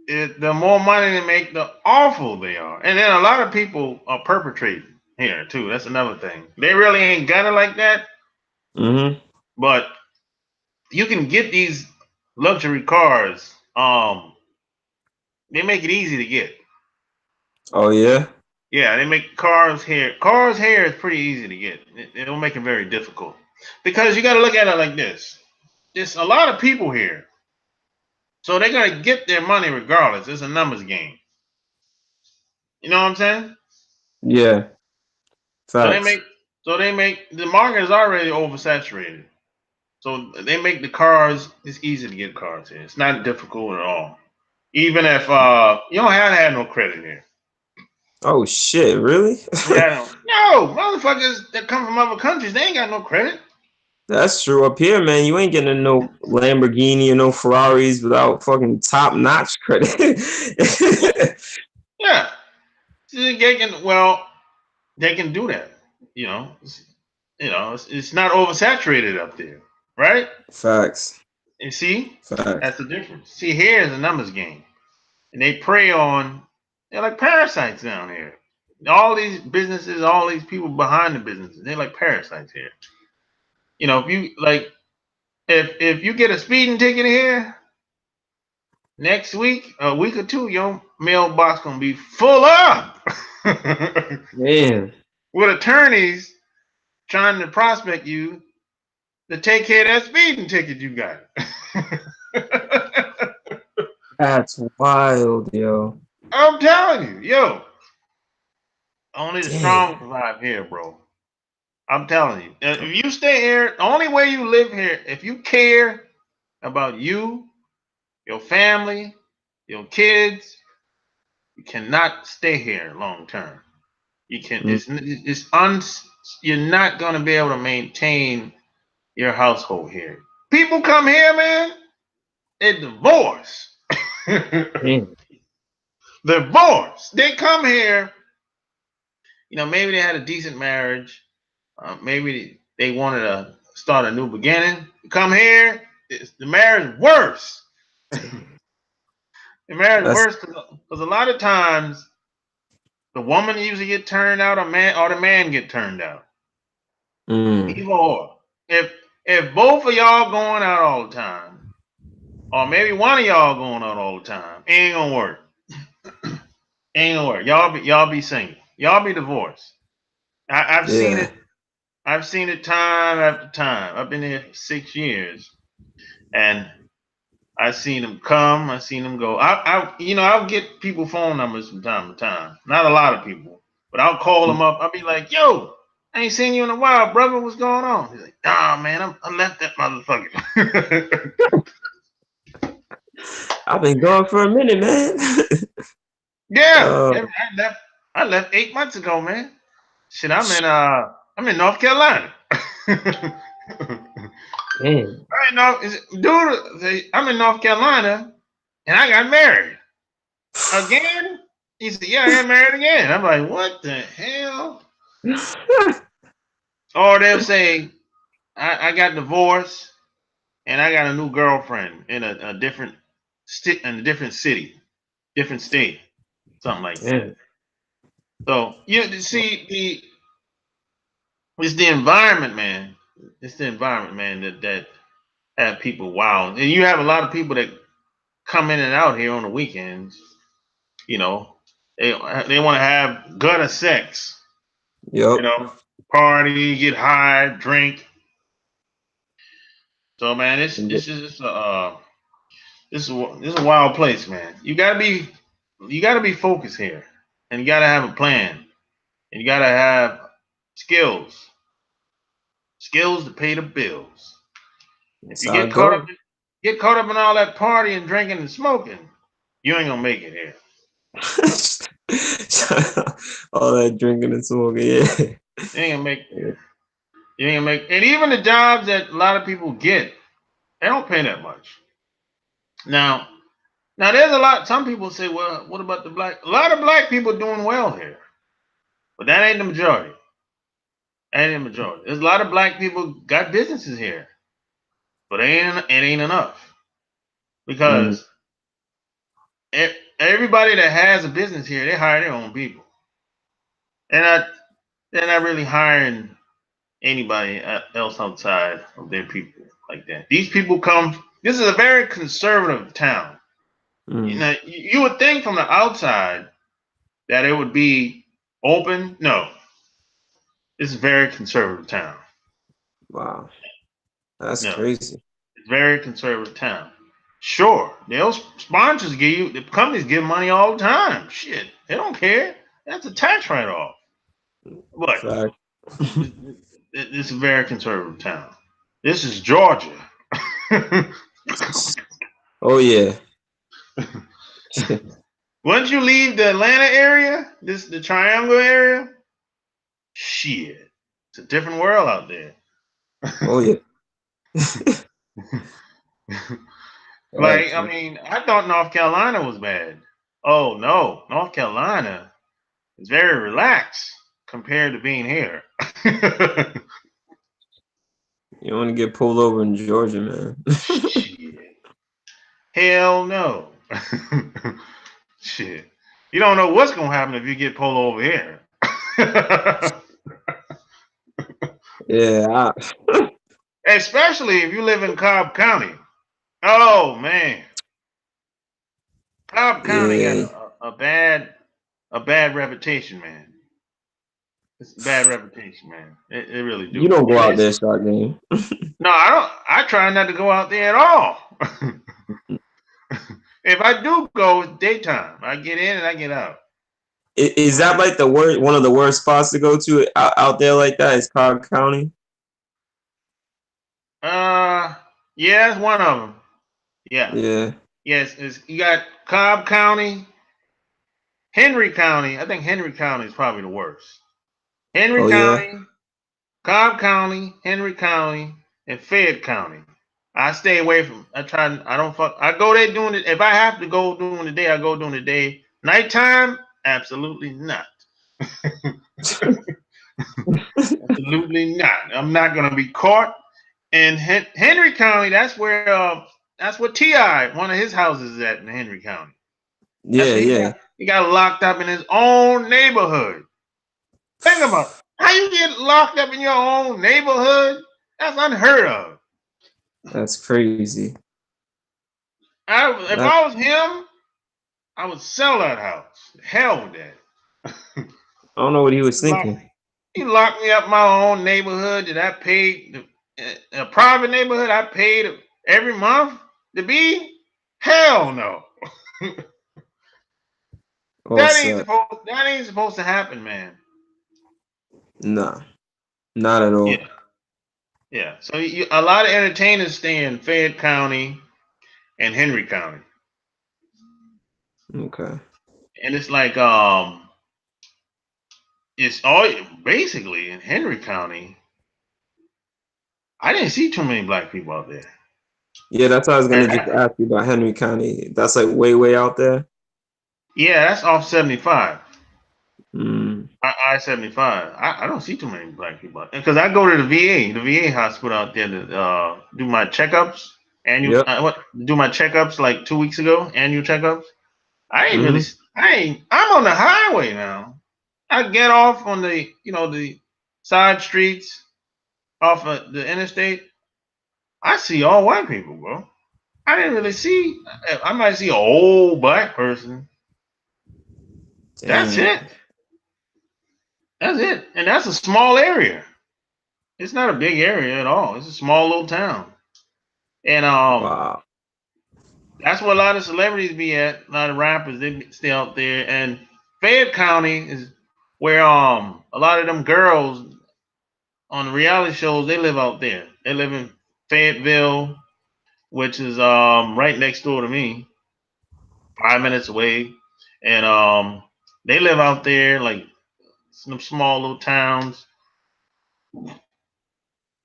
the more money they make, the awful they are. And then a lot of people are perpetrating here too. That's another thing. They really ain't got it like that. Mm-hmm. But you can get these luxury cars. They make it easy to get. Oh yeah. Yeah, they make cars here. Cars here is pretty easy to get. They don't make it very difficult because you got to look at it like this. There's a lot of people here. So they're gonna get their money regardless. It's a numbers game. You know what I'm saying? Yeah. So they Facts. make the market is already oversaturated. So they make the cars. It's easy to get cars here. It's not difficult at all. Even if you don't have to have no credit here. Oh shit! Really? Yeah, no motherfuckers that come from other countries. They ain't got no credit. That's true. Up here, man, you ain't getting no Lamborghini or no Ferraris without fucking top notch credit. Yeah, see, they can do that. You know, it's not oversaturated up there, right? Facts. And see, Facts. that's the difference. See, here is a numbers game, and they prey on. They're like parasites down here. All these businesses, all these people behind the businesses, they're like parasites here. You know, if you like, if you get a speeding ticket here next week, a week or two, your mailbox gonna be full up Man, with attorneys trying to prospect you to take care of that speeding ticket you got. that's wild, yo. I'm telling you, yo, only the strong Damn. survive here, bro. I'm telling you. If you stay here, the only way you live here, if you care about you, your family, your kids, you cannot stay here long term. You can. Mm. You're not gonna be able to maintain your household here. People come here, man. They divorce. Damn. Divorce. They come here. You know, maybe they had a decent marriage. Maybe they wanted to start a new beginning. Come here, the marriage is worse. The marriage is That's worse because a lot of times the woman usually get turned out, or the man get turned out. mm. Either or. If both of y'all going out all the time, or maybe one of y'all going out all the time, it ain't gonna work. Ain't gonna work. Y'all be single. Y'all be divorced. I've seen Yeah. it. I've seen it time after time. I've been here for 6 years, and I seen them come. I seen them go. I'll get people phone numbers from time to time. Not a lot of people, but I'll call them up. I'll be like, "Yo, I ain't seen you in a while, brother. What's going on?" He's like, "Nah, man, I left that motherfucker." I've been gone for a minute, man. Yeah, uh, I left. I left 8 months ago, man. Shit, I'm in North Carolina. damn. I know, dude. I'm in North Carolina, and I got married again. He said, "Yeah, I got married again." I'm like, "What the hell?" Or they'll say, I got divorced, and I got a new girlfriend in a different in a different city, different state, something like that." Damn. So you see it's the environment, man. It's the environment, man, that have people wild, and you have a lot of people that come in and out here on the weekends. You know, they want to have gutter sex. You Yup. know, party, get high, drink. So man, this is a wild place, man. You gotta be focused here, and you gotta have a plan, and you gotta have skills, skills to pay the bills. If That's you how it goes. get caught up in all that partying, drinking, and smoking, you ain't gonna make it here. All that drinking and smoking, yeah. You ain't gonna make. You ain't gonna make. And even the jobs that a lot of people get, they don't pay that much. Now, now there's a lot. Some people say, well, what about the black? A lot of black people doing well here, but that ain't the majority. That ain't the majority. There's a lot of black people got businesses here, but it ain't enough Mm. because everybody that has a business here, they hire their own people. They're not they're not really hiring anybody else outside of their people like that. These people come. This is a very conservative town. You Mm. know, you would think from the outside that it would be open. No, it's a very conservative town. Wow. That's No, crazy. it's a very conservative town. Sure, those sponsors give you, the companies give money all the time. Shit, they don't care. That's a tax write-off. But Fact. this is a very conservative town. This is Georgia. Oh yeah. Once you leave the Atlanta area, the Triangle area, shit, it's a different world out there. Oh yeah. Like, I mean, I thought North Carolina was bad. Oh no, North Carolina is very relaxed compared to being here. You want to get pulled over in Georgia, man. Shit. Hell no. Shit. You don't know what's gonna happen if you get pulled over here. Yeah. Especially if you live in Cobb County. Oh man. Cobb County Yeah. got a bad reputation, man. It's a bad reputation, man. It really do. You don't go out there, shot game. No, I don't. I try not to go out there at all. If I do go, it's daytime. I get in and I get out. Is that like the worst, one of the worst spots to go to out there like that? Is Cobb County? Yeah, it's one of them. Yeah. Yeah. Yes, you got Cobb County, Henry County. I think Henry County is probably the worst. Henry Oh yeah. County, Cobb County, Henry County, and Fayette County. I stay away from. I try. I don't fuck. I go there doing it. If I have to go during the day, I go during the day. Nighttime, absolutely not. Absolutely not. I'm not gonna be caught. And Henry County, that's where Ti, one of his houses is at in Henry County. That's Yeah, where yeah. he got locked up in his own neighborhood. Think about it. How you get locked up in your own neighborhood? That's unheard of. That's crazy. If I was him, I would sell that house. Hell with that. I don't know what he was thinking. He locked me up in my own neighborhood that I paid, a private neighborhood I paid every month to be. Hell no. That ain't supposed to happen, man. No, not at all. Yeah. Yeah. So a lot of entertainers stay in Fayette County and Henry County. Okay. And it's like it's all basically in Henry County. I didn't see too many black people out there. Yeah, that's what I was gonna just ask you about Henry County. That's like way out there. Yeah, that's off 75. Mm. I-75. I don't see too many black people because I go to the VA hospital out there to do my checkups. Annual, do my checkups like 2 weeks ago. Annual checkups. I'm on the highway now. I get off on the side streets off of the interstate. I see all white people, bro. I didn't really see. I might see an old black person. Damn. That's it. That's it. And that's a small area. It's not a big area at all. It's a small little town. And wow. That's where a lot of celebrities be at. A lot of rappers, they stay out there. And Fayette County is where a lot of them girls on the reality shows, they live out there. They live in Fayetteville, which is right next door to me, 5 minutes away. And they live out there like some small little towns.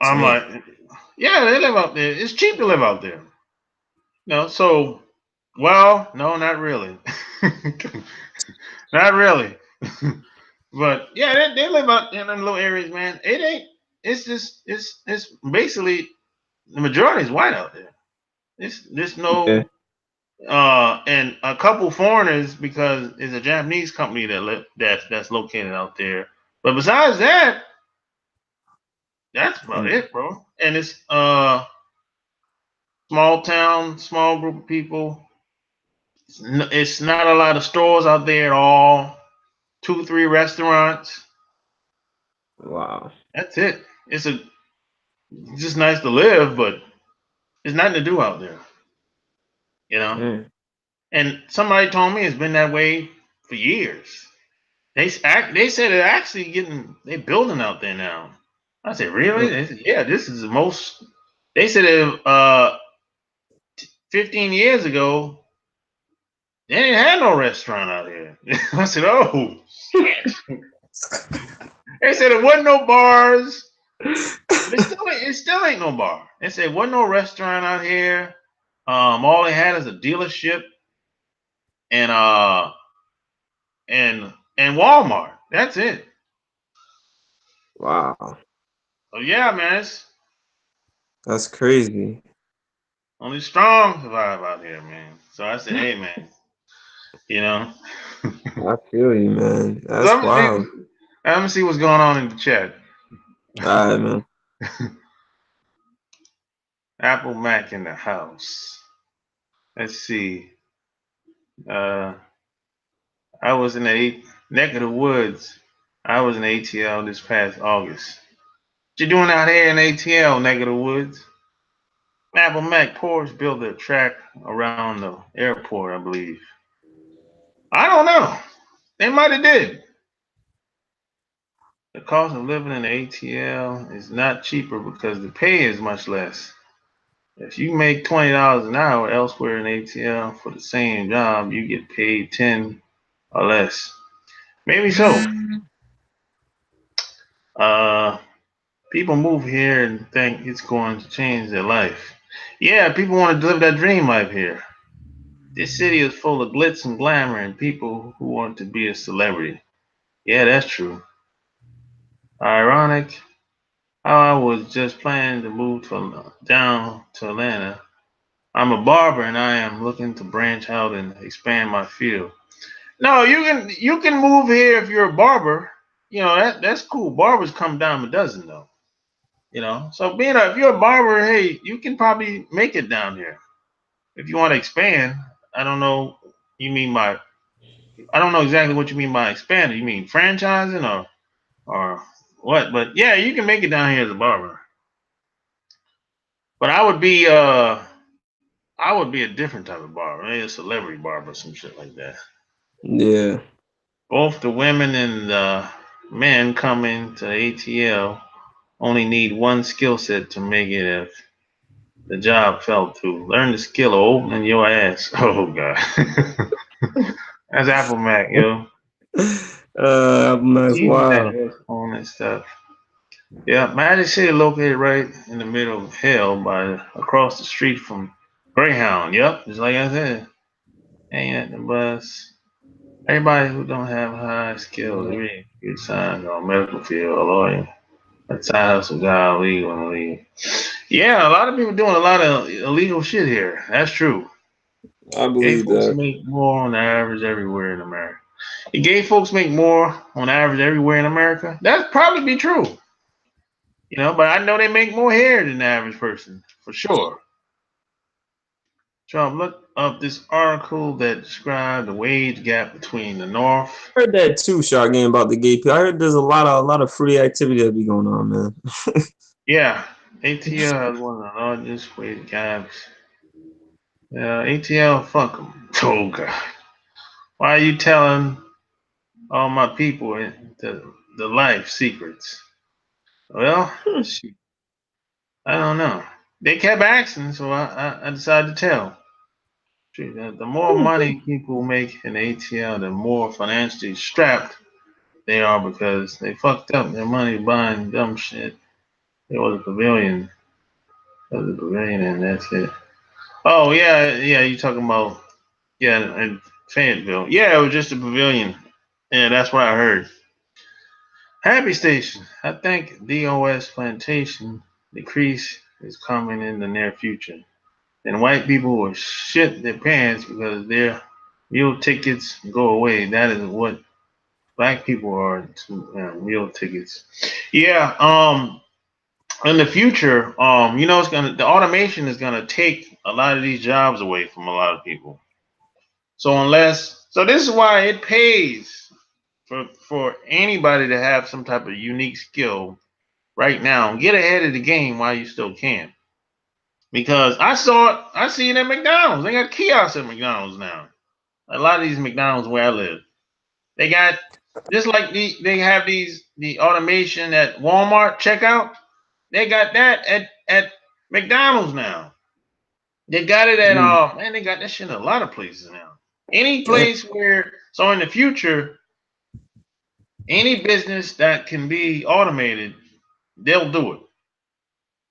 I'm like, yeah, they live out there. It's cheap to live out there. So, well, no, not really. Not really. But yeah, they live out in them little areas, man. It ain't, it's basically the majority is white out there. There's no and a couple foreigners because it's a Japanese company that's located out there. But besides that, that's about it, bro. And it's small town, small group of people. It's not a lot of stores out there at all. 2-3 restaurants. Wow. That's it. It's just nice to live, but there's nothing to do out there. You know, Mm. and somebody told me it's been that way for years. They said they're actually they building out there now. I said, really? Mm. They said, yeah, this is the most. They said 15 years ago they didn't have no restaurant out here. I said, oh shit. They said it wasn't no bars. It still ain't no bar. They said wasn't no restaurant out here. All they had is a dealership and and Walmart. That's it. Wow, So yeah, man, it's that's crazy. only strong survive out here, man. So I said, hey, man, you know. I feel you, man. So That's wild. I'm gonna see what's going on in the chat. All right, man. Apple Mac in the house. Let's see. Uh, I was in the neck of the woods. I was in ATL this past August. What you doing out here in ATL, neck of the woods? Apple Mac Porsche built a track around the airport, I believe. I don't know. They might have did. The cost of living in the ATL is not cheaper because the pay is much less. If you make $20 an hour elsewhere in ATL for the same job, you get paid 10 or less. Maybe so. Uh, People move here and think it's going to change their life. Yeah, people want to live that dream life here. This city is full of glitz and glamour and people who want to be a celebrity. Yeah, that's true. Ironic how I was just planning to move down to Atlanta. I'm a barber and I am looking to branch out and expand my field. No, you can move here if you're a barber. You know that's cool. Barbers come dime a dozen though. You know, so if you're a barber, hey, you can probably make it down here. If you want to expand, I don't know. You mean by I don't know exactly what you mean by expanding. You mean franchising or what? But yeah, you can make it down here as a barber. But I would be a different type of barber, maybe a celebrity barber, or some shit like that. Yeah. Both the women and the men coming to ATL only need one skill set to make it if the job fell through. Learn the skill of opening your ass. Oh god. That's Apple Mac, yo. That's Even that wild. headphone and stuff. Yeah, Magic City located right in the middle of hell by across the street from Greyhound. Yep, just like I said. Ain't at the bus. Everybody who don't have high skills, really good signs on medical field, a lawyer, a side hustle guy, legal and legal. Yeah, a lot of people doing a lot of illegal shit here. That's true. I Gay believe folks that. make more on average everywhere in America. Gay folks make more on average everywhere in America. That'd probably be true. You know, but I know they make more here than the average person, for sure. Trump, look up this article that described the wage gap between the North. I heard that too, Shark Game, about the gay people. I heard there's a lot of free activity that be going on, man. Yeah, ATL has one of the largest wage gaps. ATL, fuck them. Oh, God. Why are you telling all my people the life secrets? Well, shoot, I don't know. They kept asking, so I decided to tell. The more money people make in ATL, the more financially strapped they are because they fucked up their money buying dumb shit. There was a pavilion. There was a pavilion, and that's it. Oh yeah, yeah. You talking about in Fayetteville? Yeah, it was just a pavilion. Yeah, that's what I heard. Happy Station. I think DOS plantation decrease is coming in the near future. And white people will shit their pants because their meal tickets go away. That is what black people are to meal tickets. Yeah. In the future, the automation is gonna take a lot of these jobs away from a lot of people. So this is why it pays for anybody to have some type of unique skill right now. Get ahead of the game while you still can. Because I see it at McDonald's. They got kiosks at McDonald's now. A lot of these McDonald's where I live, they got just like they have the automation at Walmart checkout. They got that at McDonald's now. They got it at man, they got that shit in a lot of places now. Any place where so in the future, any business that can be automated, they'll do it.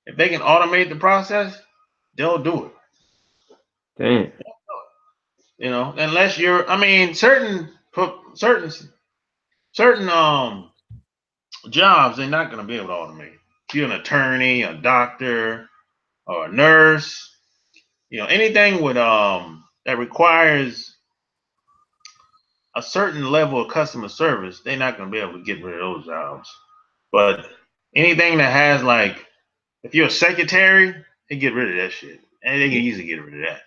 If they can automate the process, they'll do it. Damn. You know, unless you're, I mean, certain jobs they're not going to be able to automate. If you're an attorney, a doctor, or a nurse, you know, anything with that requires a certain level of customer service, they're not going to be able to get rid of those jobs. But anything that has like, if you're a secretary, they get rid of that shit, and they can easily get rid of that.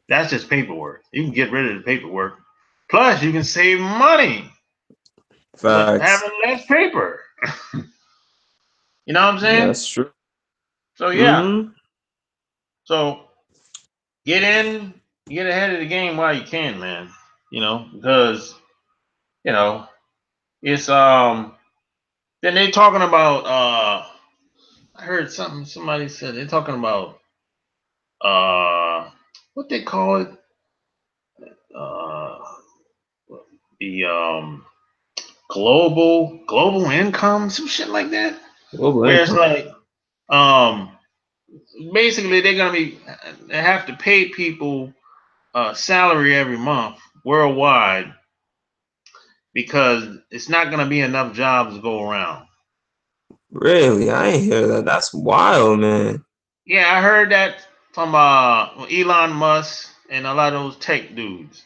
That's just paperwork. You can get rid of the paperwork. Plus, you can save money with Facts. having less paper. You know what I'm saying? That's true. So yeah. So get ahead of the game while you can, man. You know, because you know it's then they talking about I heard somebody said they're talking about what they call it uh the global income, some shit like that. Where it's like basically they have to pay people salary every month worldwide because it's not gonna be enough jobs to go around. Really? I ain't hear that. That's wild, man. Yeah, I heard that from Elon Musk and a lot of those tech dudes.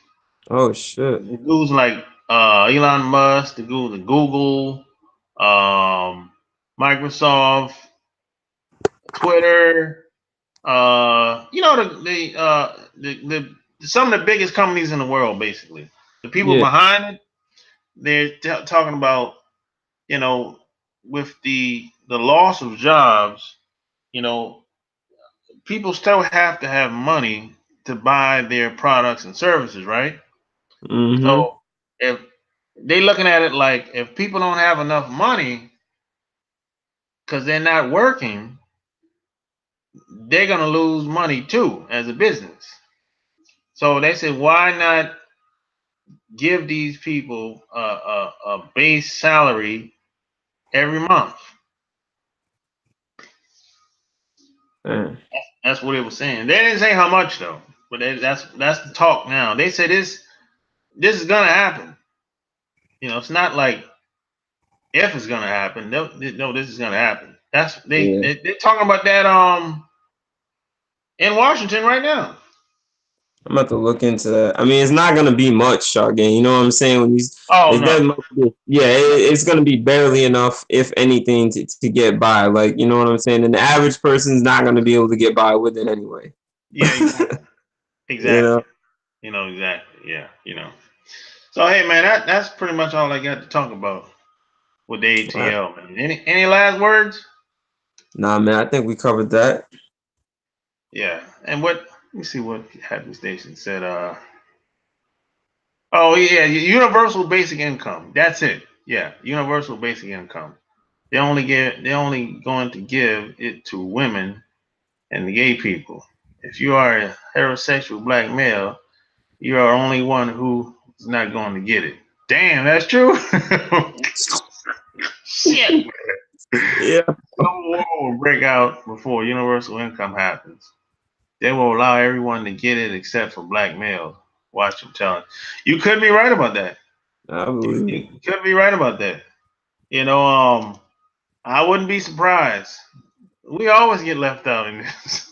Oh shit. The dudes like Elon Musk, the Google, Microsoft, Twitter, you know the some of the biggest companies in the world, basically. The people behind it, they're talking about, you know, with the loss of jobs, you know, people still have to have money to buy their products and services, right? So if they looking at it like if people don't have enough money because they're not working, they're gonna lose money too as a business. So they said, why not give these people a base salary every month? That's what it was saying. They didn't say how much though, but that's the talk now. They said this is gonna happen. You know, it's not like if it's gonna happen. No, this is gonna happen. That's they're talking about that in Washington right now. I'm about to look into that. I mean, it's not gonna be much, again. You know what I'm saying? When it's gonna be barely enough, if anything, to get by. Like, you know what I'm saying? And the average person's not gonna be able to get by with it anyway. Yeah, exactly. You know, exactly. Yeah, you know. So hey, man, that's pretty much all I got to talk about with the ATL. Man. Any last words? Nah, man. I think we covered that. Yeah, and let me see what Happy Station said. Oh yeah, universal basic income. That's it. Yeah, universal basic income. They're only going to give it to women and the gay people. If you are a heterosexual black male, you are only one who is not going to get it. Damn, that's true. Shit. Yeah. No war will break out before universal income happens. They will allow everyone to get it except for black males. Watch them telling. You could be right about that. I believe You could be right about that. You know, I wouldn't be surprised. We always get left out in this.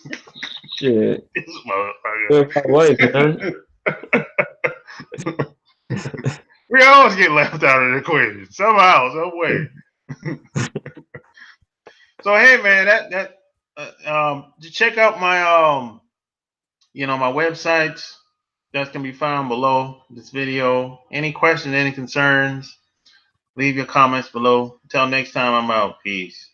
shit. This motherfucker. Wife, man. We always get left out of the equation somehow, some way. So hey, man, to check out my my websites that can be found below this video. Any questions, any concerns, leave your comments below. Until next time, I'm out. Peace.